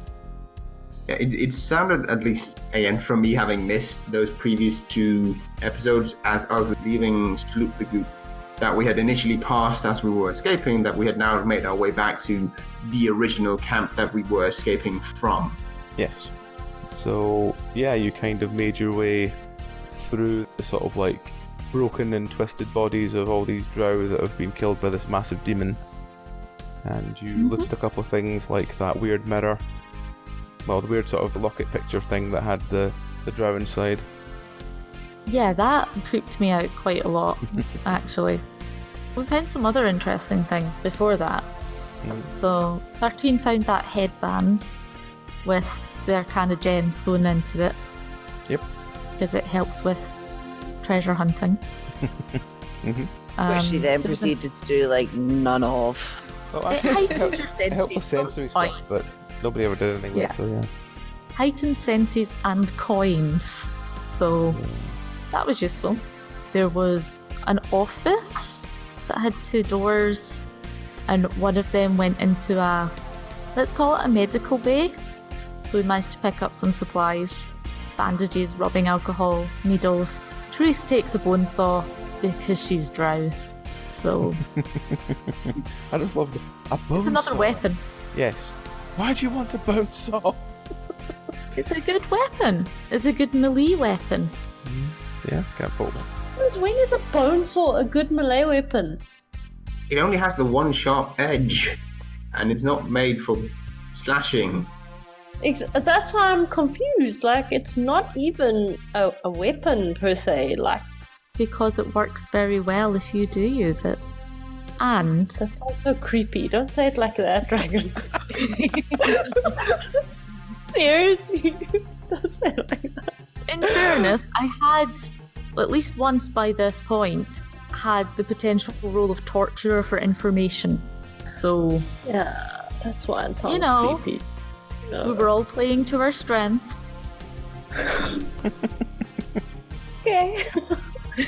Yeah, it sounded, at least, again, from me having missed those previous 2 episodes, as us leaving Sloop the Goop, that we had initially passed as we were escaping, that we had now made our way back to the original camp that we were escaping from. Yes. So, yeah, you kind of made your way through the sort of like broken and twisted bodies of all these drow that have been killed by this massive demon. And you looked at a couple of things like that weird mirror. Well, the weird sort of locket picture thing that had the drow inside. Yeah, that creeped me out quite a lot, actually. We found some other interesting things before that. So, 13 found that headband with the Arcana gem sewn into it. Yep. Because it helps with treasure hunting. Which she then proceeded to do like none of. Well, It heightens your it helped with senses, so sensory it's fine. stuff, but nobody ever did anything with it, so yeah. Heightened senses and coins. So that was useful. There was an office that had 2 doors, and one of them went into a, let's call it a medical bay. So we managed to pick up some supplies, bandages, rubbing alcohol, needles. Therese takes a bone saw because she's drow. So I just love a bone it's another saw. weapon. Yes. Why do you want a bone saw? It's a good weapon. It's a good melee weapon. Yeah, can't fault that. Since when is a bone saw a good melee weapon? It only has the one sharp edge, and it's not made for slashing. That's why I'm confused. Like, it's not even a weapon per se. Like, Because it works very well if you do use it. And that sounds so creepy. Don't say it like that, Dragon. Seriously, don't say it like that. in fairness, I had, at least once by this point, had the potential role of torturer for information. So, Yeah, that's why it sounds creepy. we were all playing to our strength. Okay.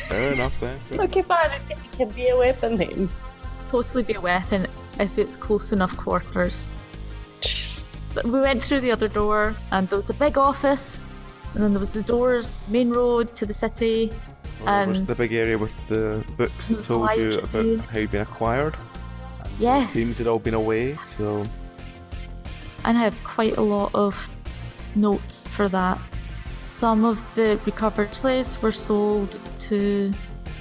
Fair enough then. Okay, fine. It can be a weapon then. Totally be a weapon if it's close enough quarters. Jeez. But we went through the other door, and there was a big office, and then there was the doors, main road to the city, Well, there was and the big area with the books that There's told you library. about how you'd been acquired. yes, The teams had all been away, so and I have quite a lot of notes for that. Some of the recovered slaves were sold to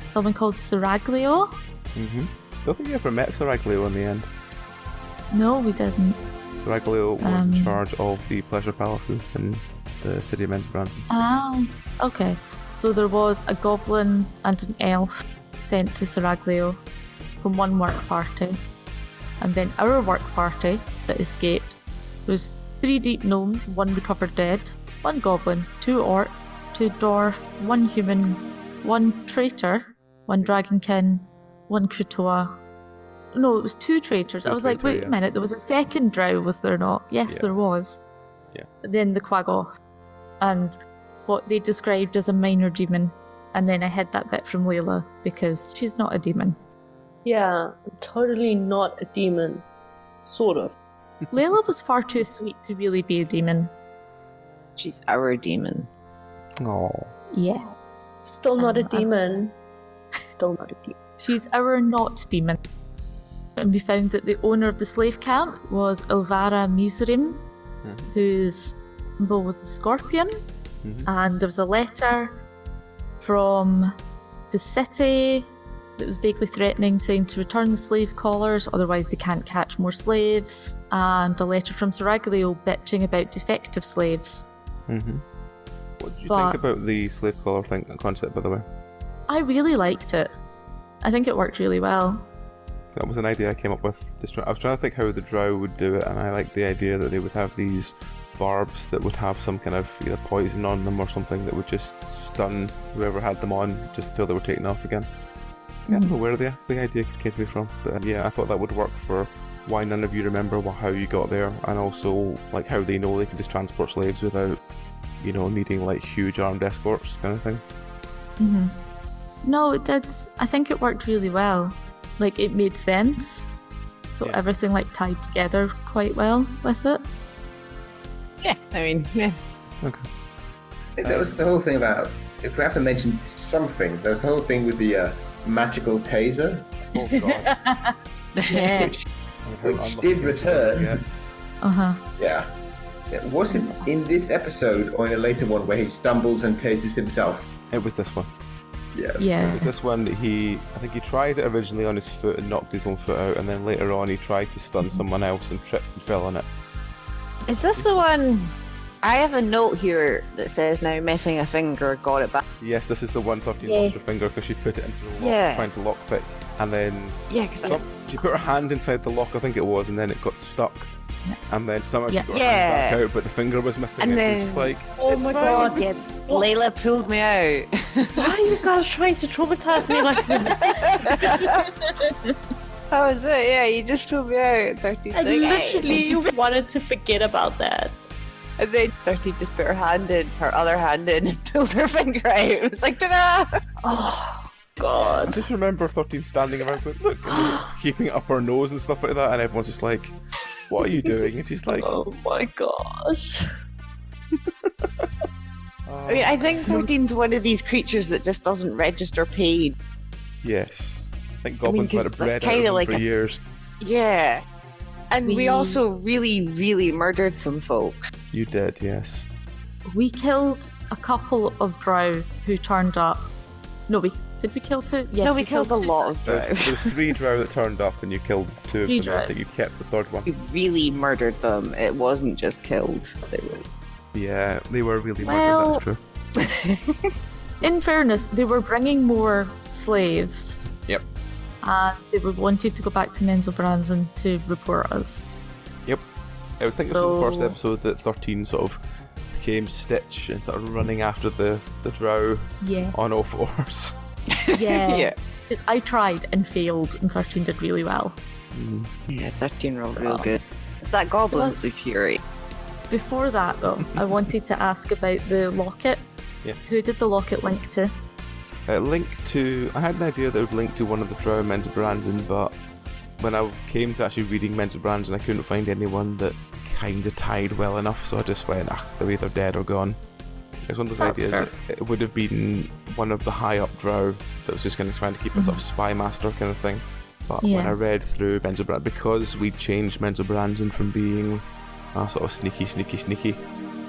someone called Seraglio. I don't think you ever met Seraglio in the end. No, we didn't. Seraglio was in charge of the pleasure palaces in the city of Mensbranson. Ah, okay. So there was a goblin and an elf sent to Seraglio from one work party. And then our work party that escaped was 3 deep gnomes, 1 recovered dead, 1 goblin, 2 orc, 2 dwarf, 1 human, 1 traitor, 1 dragonkin, 1 Kritoa. No, it was 2 traitors. I was like, wait a minute, there was a second drow, was there not? Yes, there was. Yeah. Then the Quaggoth, and what they described as a minor demon. And then I hid that bit from Layla because she's not a demon. Yeah, I'm totally not a demon. Sort of. Layla was far too sweet to really be a demon. She's our demon. Oh. Yes. Still not a demon. Still not a demon. She's our not demon. And we found that the owner of the slave camp was Elvara Mizrim, whose symbol was the scorpion. And there was a letter from the city that was vaguely threatening, saying to return the slave collars, otherwise they can't catch more slaves. And a letter from Saraglio bitching about defective slaves. What did you think about the slave collar concept, by the way? I really liked it. I think it worked really well. That was an idea I came up with. I was trying to think how the Drow would do it, and I liked the idea that they would have these barbs that would have some kind of either poison on them or something that would just stun whoever had them on just until they were taken off again. Yeah, I don't know where the idea came to me from, but yeah, I thought that would work for why none of you remember how you got there, and also like how they know they can just transport slaves without, you know, needing like huge armed escorts kind of thing. No, it did. I think it worked really well. Like, it made sense. So everything like tied together quite well with it. Yeah, I mean, yeah. Okay. That was the whole thing about, if we have to mention something, there was the whole thing with the magical taser. Oh god. Yeah. which did return. Yeah. Was it in this episode or in a later one where he stumbles and tases himself? It was this one. Yeah. It was this one that I think he tried it originally on his foot and knocked his own foot out, and then later on he tried to stun someone else and tripped and fell on it. Is this the one? I have a note here that says now missing a finger, got it back. Yes, this is the 113 lost her finger because she put it into the lock, trying to lockpick, and then she put her hand inside the lock, I think it was, and then it got stuck. And then somehow she got her hand back out, but the finger was missing. And then, just like, oh my god, Layla pulled me out. Why are you guys trying to traumatize me like this? How was it? Yeah, you just pulled me out. 13 I literally wanted to forget about that. And then 13 just put her other hand in and pulled her finger out. It was like, ta-da! Oh, I God. just remember 13 standing around going, look, and just keeping it up her nose and stuff like that, and everyone's just like, what are you doing? And she's like, oh my gosh. I mean, I think 13's one of these creatures that just doesn't register pain. yes. I think goblins might have bred kind out of of like them for years. Yeah. And we also really, really murdered some folks. You did, yes. We killed a couple of drow who turned up. No, did we kill 2? Yes, No, we killed a lot of drow. There was 3 drow that turned up and you killed 2 of them. Drow. I think you kept the 3rd one. We really murdered them. It wasn't just killed. Yeah, they were really murdered, that's true. In fairness, they were bringing more slaves. Yep. And they were wanted to go back to Menzelbransen to report us. Yep. I was thinking this was the first episode that 13 sort of became Stitch and sort of running after the drow on all fours. Yeah. Because I tried and failed, and 13 did really well. Yeah, 13 rolled real good. Is that Goblin's Fury? Before that, though, I wanted to ask about the locket. Yes. Who did the locket link to? I had an idea that it would link to one of the Drow Menzelbransen, but when I came to actually reading Menzelbransen, I couldn't find anyone that kind of tied well enough, so I just went, they're either dead or gone. It's one of those ideas that it would have been one of the high up Drow that was just kind of trying to keep a sort of spy master kind of thing. But when I read through Menzelbransen, because we changed Menzelbransen from being a sort of sneaky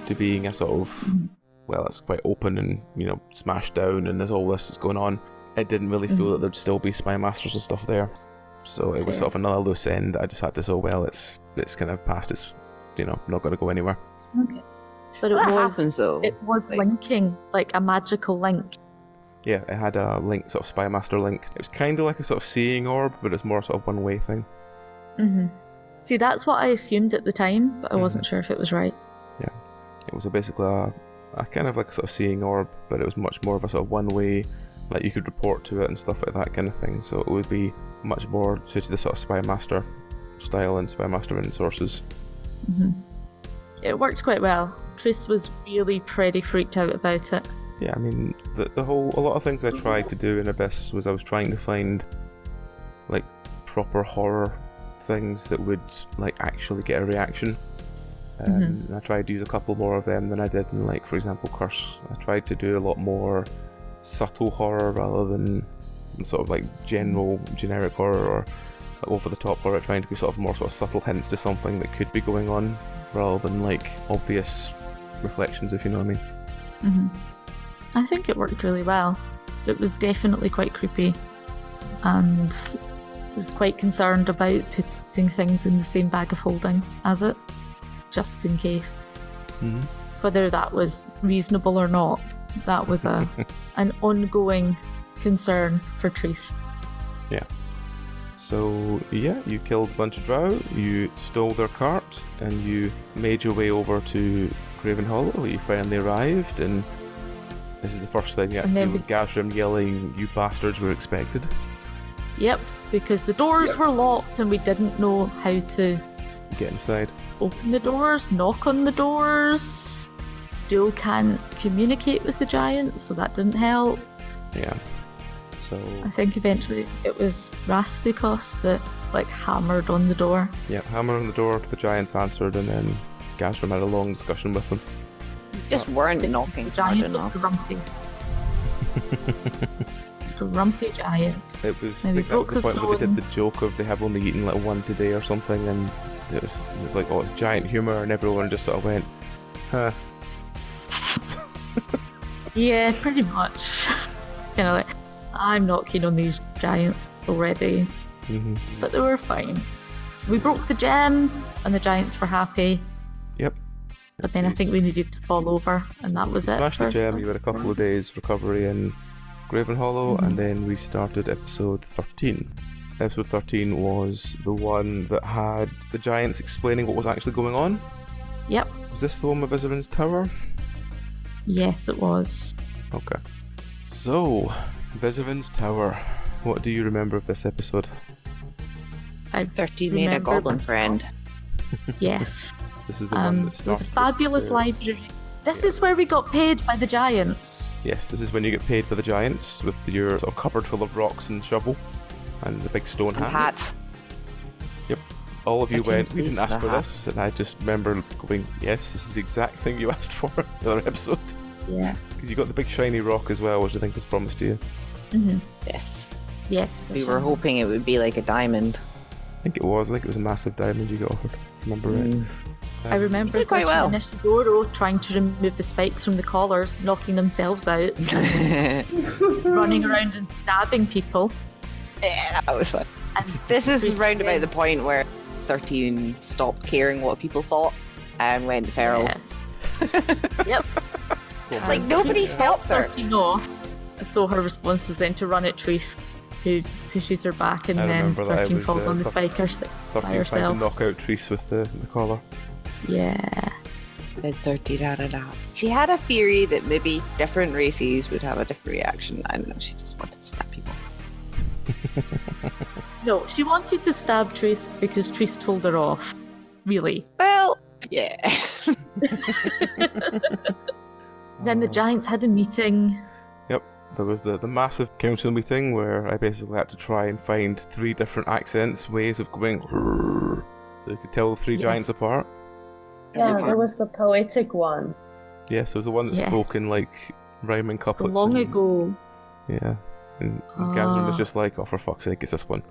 to being a sort of well, it's quite open and, you know, smashed down and there's all this that's going on, it didn't really feel that there'd still be spy masters and stuff there. So it was sort of another loose end. I just had to it's kind of past its, you know, not going to go anywhere. Okay. But it was linking, like a magical link. Yeah, it had a link, sort of spy master link. It was kind of like a sort of seeing orb, but it's more sort of one-way thing. See, that's what I assumed at the time, but I wasn't sure if it was right. Yeah. It was basically a kind of like a sort of seeing orb, but it was much more of a sort of one-way, like you could report to it and stuff like that kind of thing. So it would be much more suited to the sort of Spy Master style and Spy Master in sources. Mm-hmm. It worked quite well. Triss was really pretty freaked out about it. Yeah, I mean, a lot of things I tried to do in Abyss was I was trying to find like proper horror things that would like actually get a reaction. I tried to use a couple more of them than I did in, like, for example, Curse. I tried to do a lot more subtle horror rather than sort of like generic horror or over the top horror, trying to be sort of more sort of subtle hints to something that could be going on rather than like obvious reflections, if you know what I mean. Mm-hmm. I think it worked really well. It was definitely quite creepy, and was quite concerned about putting things in the same bag of holding as it, just in case. Mm-hmm. Whether that was reasonable or not, that was an ongoing concern for Triss. Yeah. So, yeah, you killed a bunch of Drow, you stole their cart, and you made your way over to Graven Hollow. You finally arrived, and this is the first thing you have to do with Gazrim yelling, "You bastards were expected." Yep, because the doors were locked and we didn't know how to get inside. Open the doors, knock on the doors. Still can't communicate with the giants, so that didn't help. Yeah. So I think eventually it was Rasthikos that like hammered on the door. Yeah, hammered on the door, the giants answered, and then Gazrim had a long discussion with them. Just weren't knocking hard enough. Grumpy. Grumpy giants. It was, I think that was the point where they did the joke of they have only eaten like one today or something, and it was like, oh, it's giant humour, and everyone just sort of went, huh. Yeah, pretty much. Kind of like, I'm not keen on these giants already. Mm-hmm. But they were fine. We broke the gem, and the giants were happy. Yep. But then I think we needed to fall over, and that was it. Smashed the gem, you had a couple of days recovery in Graven Hollow, and then we started episode 13. Episode 13 was the one that had the giants explaining what was actually going on. Yep. Was this the one with Vizerin's Tower? Yes, it was. Okay. So, Vizerin's Tower. What do you remember of this episode? 13 made a goblin friend. Yes. This is the one that started. It was a fabulous library. This is where we got paid by the giants. Yes, this is when you get paid by the giants with your sort of cupboard full of rocks and shovel and the big stone hat. Yep. All of you went, we didn't ask for hat. this, and I just remember going, yes, this is the exact thing you asked for in the other episode. Yeah. Because you got the big shiny rock as well, which I think was promised to you. Mm-hmm. Yes. Yes. We were hoping it would be like a diamond. I think it was a massive diamond you got offered, if I remember right. I remember did quite well. Ishidoro trying to remove the spikes from the collars, knocking themselves out, running around and stabbing people. Yeah, that was fun. And this is round about the point where 13 stopped caring what people thought and went feral. Yeah. Yep. Like nobody stopped her. So her response was then to run at Triss, who pushes her back, and then 13 falls on the spike by 13 herself. trying to knock out Triss with the collar. Yeah. Then 13 had it out. She had a theory that maybe different races would have a different reaction. I don't know, she just wanted to stab people. No, she wanted to stab Triss because Triss told her off. Really. Well, yeah. Then the giants had a meeting. Yep, there was the massive council meeting where I basically had to try and find 3 different accents, ways of going, so you could tell the 3 giants apart. Yeah, there was the poetic one. Yeah, so it was the one that spoke in like rhyming couplets. Long ago. Yeah, and Gazrim was just like, oh, for fuck's sake, it's this one.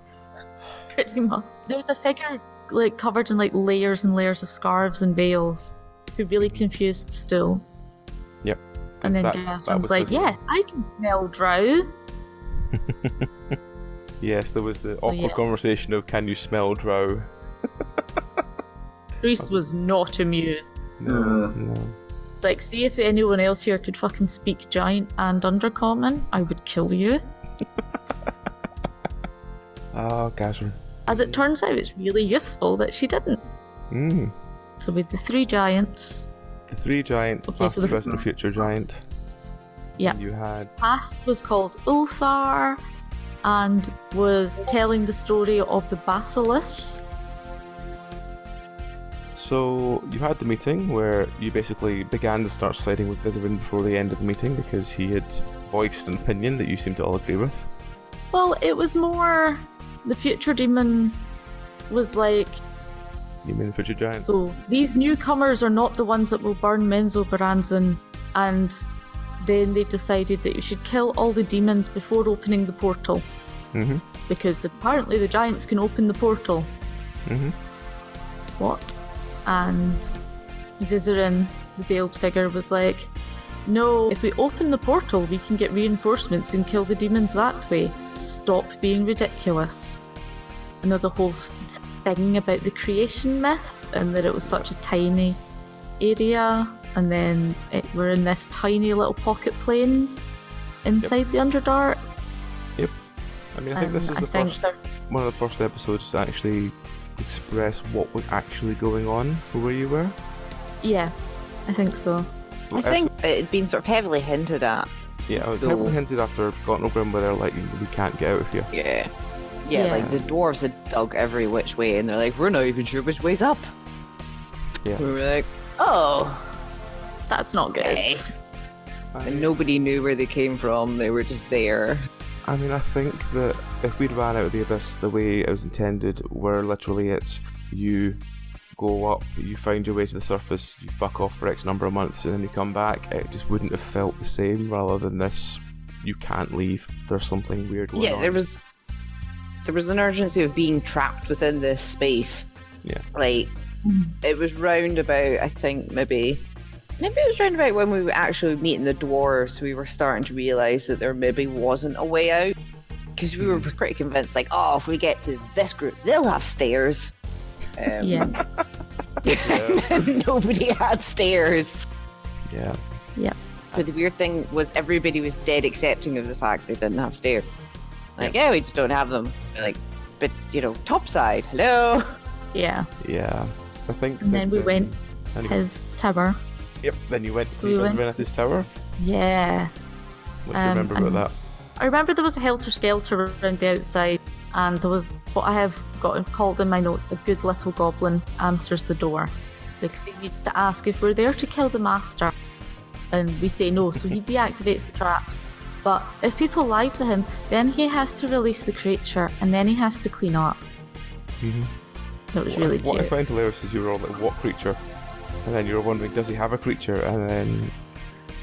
Pretty much. There was a figure like covered in like layers and layers of scarves and veils, who really confused Stool. Yep. And then Gazrim was like, yeah, I can smell Drow. Yes, there was the awkward conversation of, can you smell Drow? Triss was not amused. No. Like, see if anyone else here could fucking speak giant and undercommon, I would kill you. Oh, Gazrim. As it turns out, it's really useful that she didn't. Mm. So with the 3 giants, the 3 giants, Okay, past, so the- present, and future giant. Yeah. You had Past was called Ulthar and was telling the story of the Basilisk. So you had the meeting where you basically began to start siding with Vizarin before the end of the meeting because he had voiced an opinion that you seem to all agree with. Well, it was more the future demon was like, You mean the future giant? so these newcomers are not the ones that will burn Menzoberranzan, and then they decided that you should kill all the demons before opening the portal. Mm-hmm. Because apparently the giants can open the portal. Mm-hmm. What? And Vizarin, the veiled figure, was like, no, if we open the portal, we can get reinforcements and kill the demons that way. Stop being ridiculous. And there's a whole thing about the creation myth and that it was such a tiny area, and then we're in this tiny little pocket plane inside the Underdark. Yep. I mean, I think this is one of the first episodes to actually express what was actually going on for where you were. Yeah, I think so. I think it had been sort of heavily hinted at. Yeah, it was So- heavily hinted after Gotnogrim where they're like, we can't get out of here. Yeah. Yeah, like the dwarves had dug every which way, and they're like, we're not even sure which way's up. Yeah. We were like, oh. That's not good. Okay. And nobody knew where they came from, they were just there. I mean, I think that if we'd ran out of the abyss the way it was intended, where literally it's you go up, you find your way to the surface, you fuck off for X number of months, and then you come back, it just wouldn't have felt the same rather than this, you can't leave, there's something weird going on. Yeah, there was an urgency of being trapped within this space. Yeah. Like, it was round about, I think, maybe it was round about when we were actually meeting the dwarves, we were starting to realise that there maybe wasn't a way out. Because we were pretty convinced, like, oh, if we get to this group, they'll have stairs. Yeah. Nobody had stairs. Yeah. Yeah. But the weird thing was everybody was dead accepting of the fact they didn't have stairs. Like, yeah, we just don't have them. We're like, but, topside, hello? Yeah. Yeah. I think And then we went his tower. Yep, then you went to see We went Venice's tower. Yeah. What do you remember about that? I remember there was a helter-skelter around the outside, and there was what I have got called in my notes, a good little goblin answers the door. Because he needs to ask if we're there to kill the master. And we say no, so he deactivates the traps. But if people lie to him, then he has to release the creature, and then he has to clean up. Mm-hmm. It was really What I cute. found hilarious is you were all like, what creature? And then you were wondering, does he have a creature? And then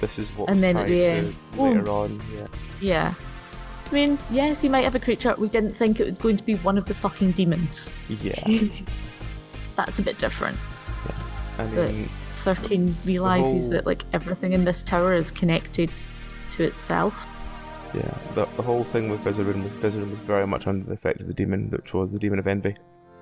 this is what And was then tied at the to end, later on. Yeah. Yeah. I mean, yes, he might have a creature. We didn't think it was going to be one of the fucking demons. Yeah. That's a bit different. I But mean, 13 realises whole- that like everything in this tower is connected to itself. yeah. The whole thing with Vizarin was very much under the effect of the demon, which was the demon of envy.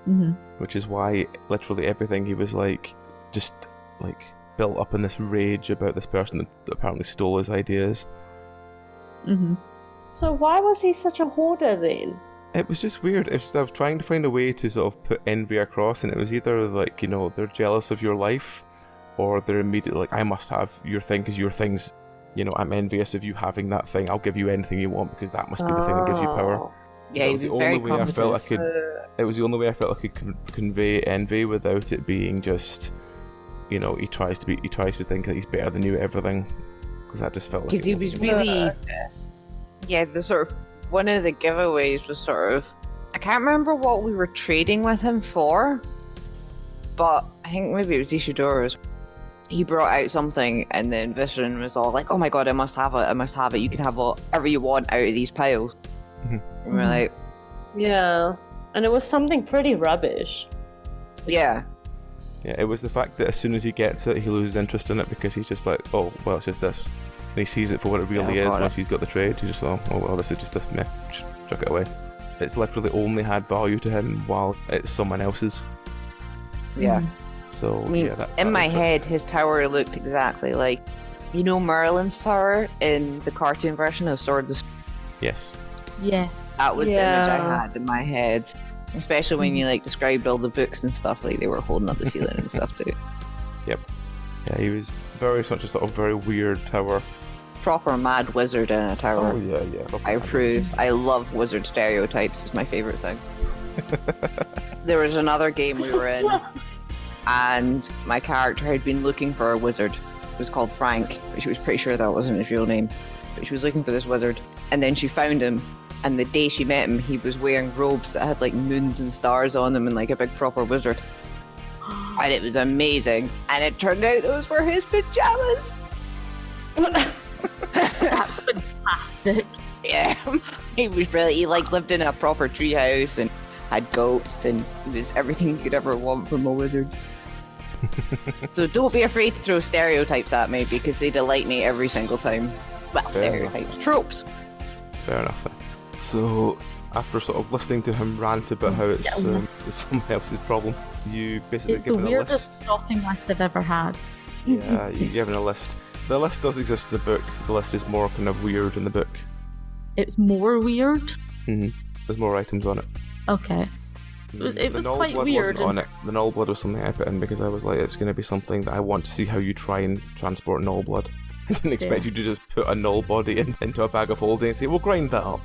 Mm-hmm. Which is why literally everything he was like, just like built up in this rage about this person that apparently stole his ideas. Mm-hmm. So why was he such a hoarder then? It was just weird. It's just, I was trying to find a way to sort of put envy across, and it was either like, they're jealous of your life, or they're immediately like, I must have your thing because your thing's, I'm envious of you having that thing. I'll give you anything you want because that must be the thing that gives you power. Yeah, That he was was the very only way I felt I confident. could. It was the only way I felt I could convey envy without it being just, he tries to think that he's better than you at everything, because that just felt like Because he was really, yeah, the sort of, one of the giveaways was sort of, I can't remember what we were trading with him for, but I think maybe it was Ishidoro's. He brought out something, and then Vizarin was all like, oh my god, I must have it, you can have whatever you want out of these piles. And we're like, Yeah, and it was something pretty rubbish. yeah. Yeah, it was the fact that as soon as he gets it, he loses interest in it because he's just like, oh, well, it's just this. And he sees it for what it really Yeah, is got once it. he's got the trade. He's just like, oh, well, this is just this, meh, just chuck it away. It's literally only had value to him while it's someone else's. Yeah. So, I mean, yeah, that in my was it. head, his tower looked exactly like, Merlin's tower in the cartoon version of Sword of the Yes. Yes. That was the image I Yeah. had in my head. Especially when you described all the books and stuff, like they were holding up the ceiling and stuff too. Yep. Yeah, he was very such a sort of very weird tower. Proper mad wizard in a tower. Oh yeah. I approve. I love wizard stereotypes. It's my favourite thing. There was another game we were in, and my character had been looking for a wizard. It was called Frank, but she was pretty sure that wasn't his real name. But she was looking for this wizard, and then she found him. And the day she met him, he was wearing robes that had like moons and stars on them and like a big proper wizard. And it was amazing. And it turned out those were his pajamas. That's fantastic. Yeah, he was brilliant. He like lived in a proper treehouse and had goats, and it was everything you could ever want from a wizard. So don't be afraid to throw stereotypes at me, because they delight me every single time. Well, stereotypes, tropes. Fair enough. So, after sort of listening to him rant about how it's somebody else's problem, you basically It's the given a weirdest list. shopping list I've ever had. Yeah, you're given a list. The list does exist in the book. The list is more kind of weird in the book. It's more weird. Mm-hmm. There's more items on it. Okay. It was the quite Null Blood weird. wasn't on it. The Null Blood was something I put in because I was like, it's going to be something that I want to see how you try and transport Null Blood. I didn't expect you to just put a Null body into a bag of holding and say, we'll grind that up.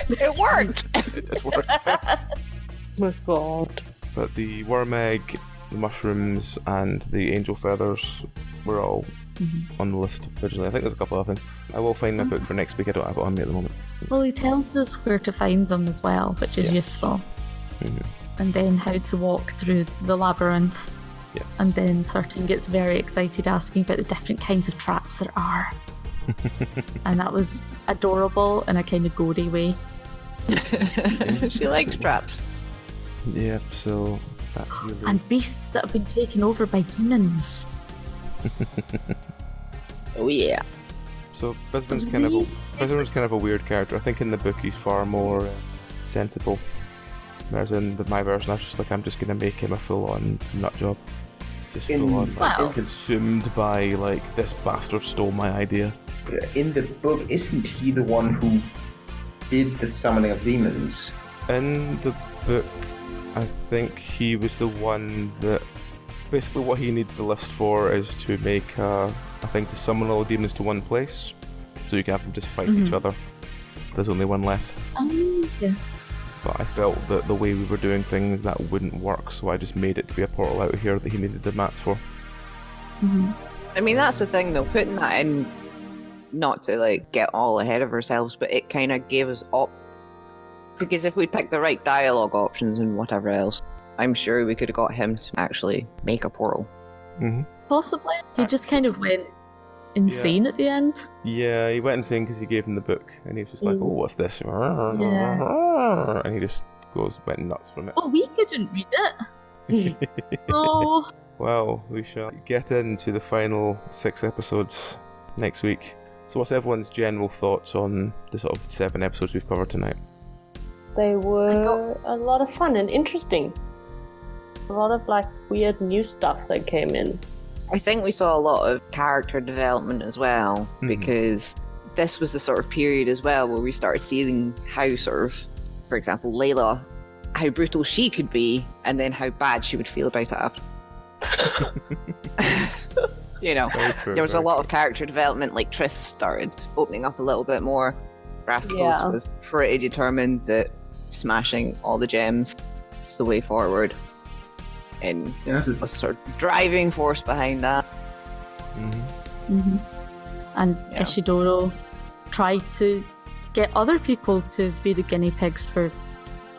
It worked! It did work. My God. But the worm egg, the mushrooms, and the angel feathers were all on the list originally. I think there's a couple of things. I will find my book for next week. I don't have it on me at the moment. Well, he tells us where to find them as well, which is useful. And then how to walk through the labyrinth. Yes. And then 13 gets very excited asking about the different kinds of traps there are. And that was adorable in a kind of gory way. She likes traps. Yeah, so that's really... And beasts that have been taken over by demons. Oh yeah. So Bismarck's kind of a weird character. I think in the book he's far more sensible. Whereas in my version, I was just like, I'm just going to make him a full-on nutjob. Just full-on consumed by, like, this bastard stole my idea. In the book, isn't he the one who did the summoning of demons? In the book, I think he was the one that... Basically what he needs the list for is to make a thing to summon all the demons to one place. So you can have them just fight each other. There's only one left. Yeah. But I felt that the way we were doing things, that wouldn't work, so I just made it to be a portal out here that he needed the mats for. I mean, that's the thing though, putting that in, not to like get all ahead of ourselves, but it kind of gave us because if we picked the right dialogue options and whatever else, I'm sure we could have got him to actually make a portal. Possibly. He just kind of went insane at the end. Yeah, he went insane because he gave him the book, and he was just like, oh, what's this? Yeah. And he just went nuts from it. Well, we couldn't read it. So... Well, we shall get into the final 6 episodes next week. So what's everyone's general thoughts on the sort of 7 episodes we've covered tonight? They were a lot of fun and interesting. A lot of like weird new stuff that came in. I think we saw a lot of character development as well, because this was the sort of period as well where we started seeing how sort of, for example, Layla, how brutal she could be, and then how bad she would feel about it after. You know, there was a lot of character development, like Triss started opening up a little bit more. Rasthikos was pretty determined that smashing all the gems is the way forward. And a sort of driving force behind that. And Ishidoro tried to get other people to be the guinea pigs for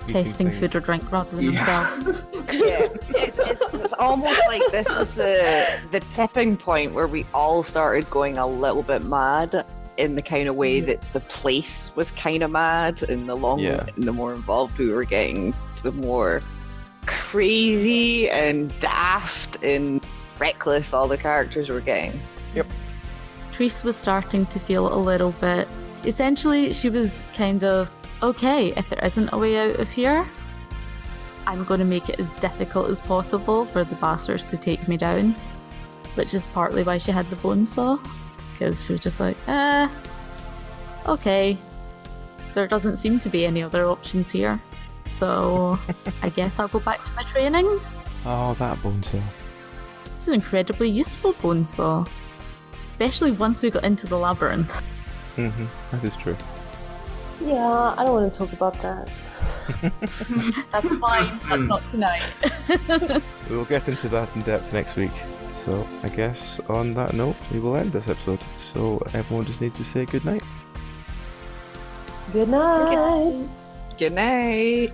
tasting food or drink rather than himself. It's almost like this was the tipping point where we all started going a little bit mad in the kind of way that the place was kind of mad, and the more involved we were getting, the more crazy and daft and reckless all the characters were getting. Triss was starting to feel a little bit... Essentially, she was kind of, okay, if there isn't a way out of here, I'm going to make it as difficult as possible for the bastards to take me down. Which is partly why she had the bone saw. Because she was just like, okay, there doesn't seem to be any other options here. So I guess I'll go back to my training. Oh, that bone saw. was an incredibly useful bone saw. Especially once we got into the labyrinth. That is true. Yeah, I don't want to talk about that. That's fine, that's not tonight. We'll get into that in depth next week. So I guess on that note, we will end this episode. So everyone just needs to say goodnight. Good night. Good night.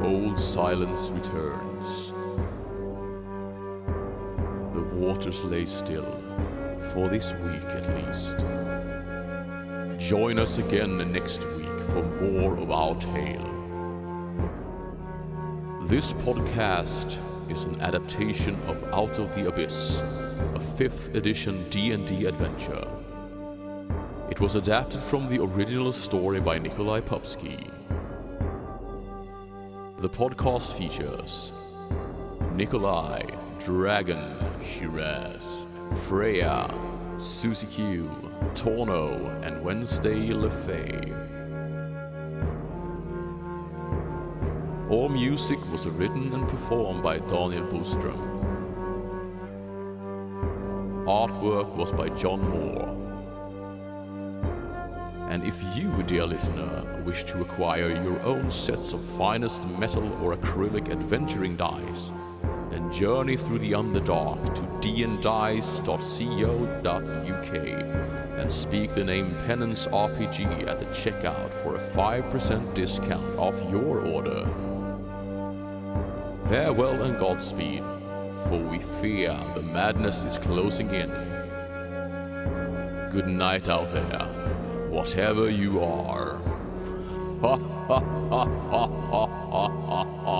Cold silence returns. The waters lay still, for this week at least. Join us again next week for more of our tale. This podcast is an adaptation of Out of the Abyss, a 5th edition D&D adventure. It was adapted from the original story by Nikoli Popsky. The podcast features Nikoli, Dragon, Shiraz, Freya, Susie Q, Tauno, and Wednesday LeFay. All music was written and performed by Daniel Boström. Artwork was by John Moore. And if you, dear listener, wish to acquire your own sets of finest metal or acrylic adventuring dice, then journey through the Underdark to dndice.co.uk and speak the name Penance RPG at the checkout for a 5% discount off your order. Farewell and Godspeed, for we fear the madness is closing in. Good night out there, whatever you are. Ha ha ha ha ha ha ha.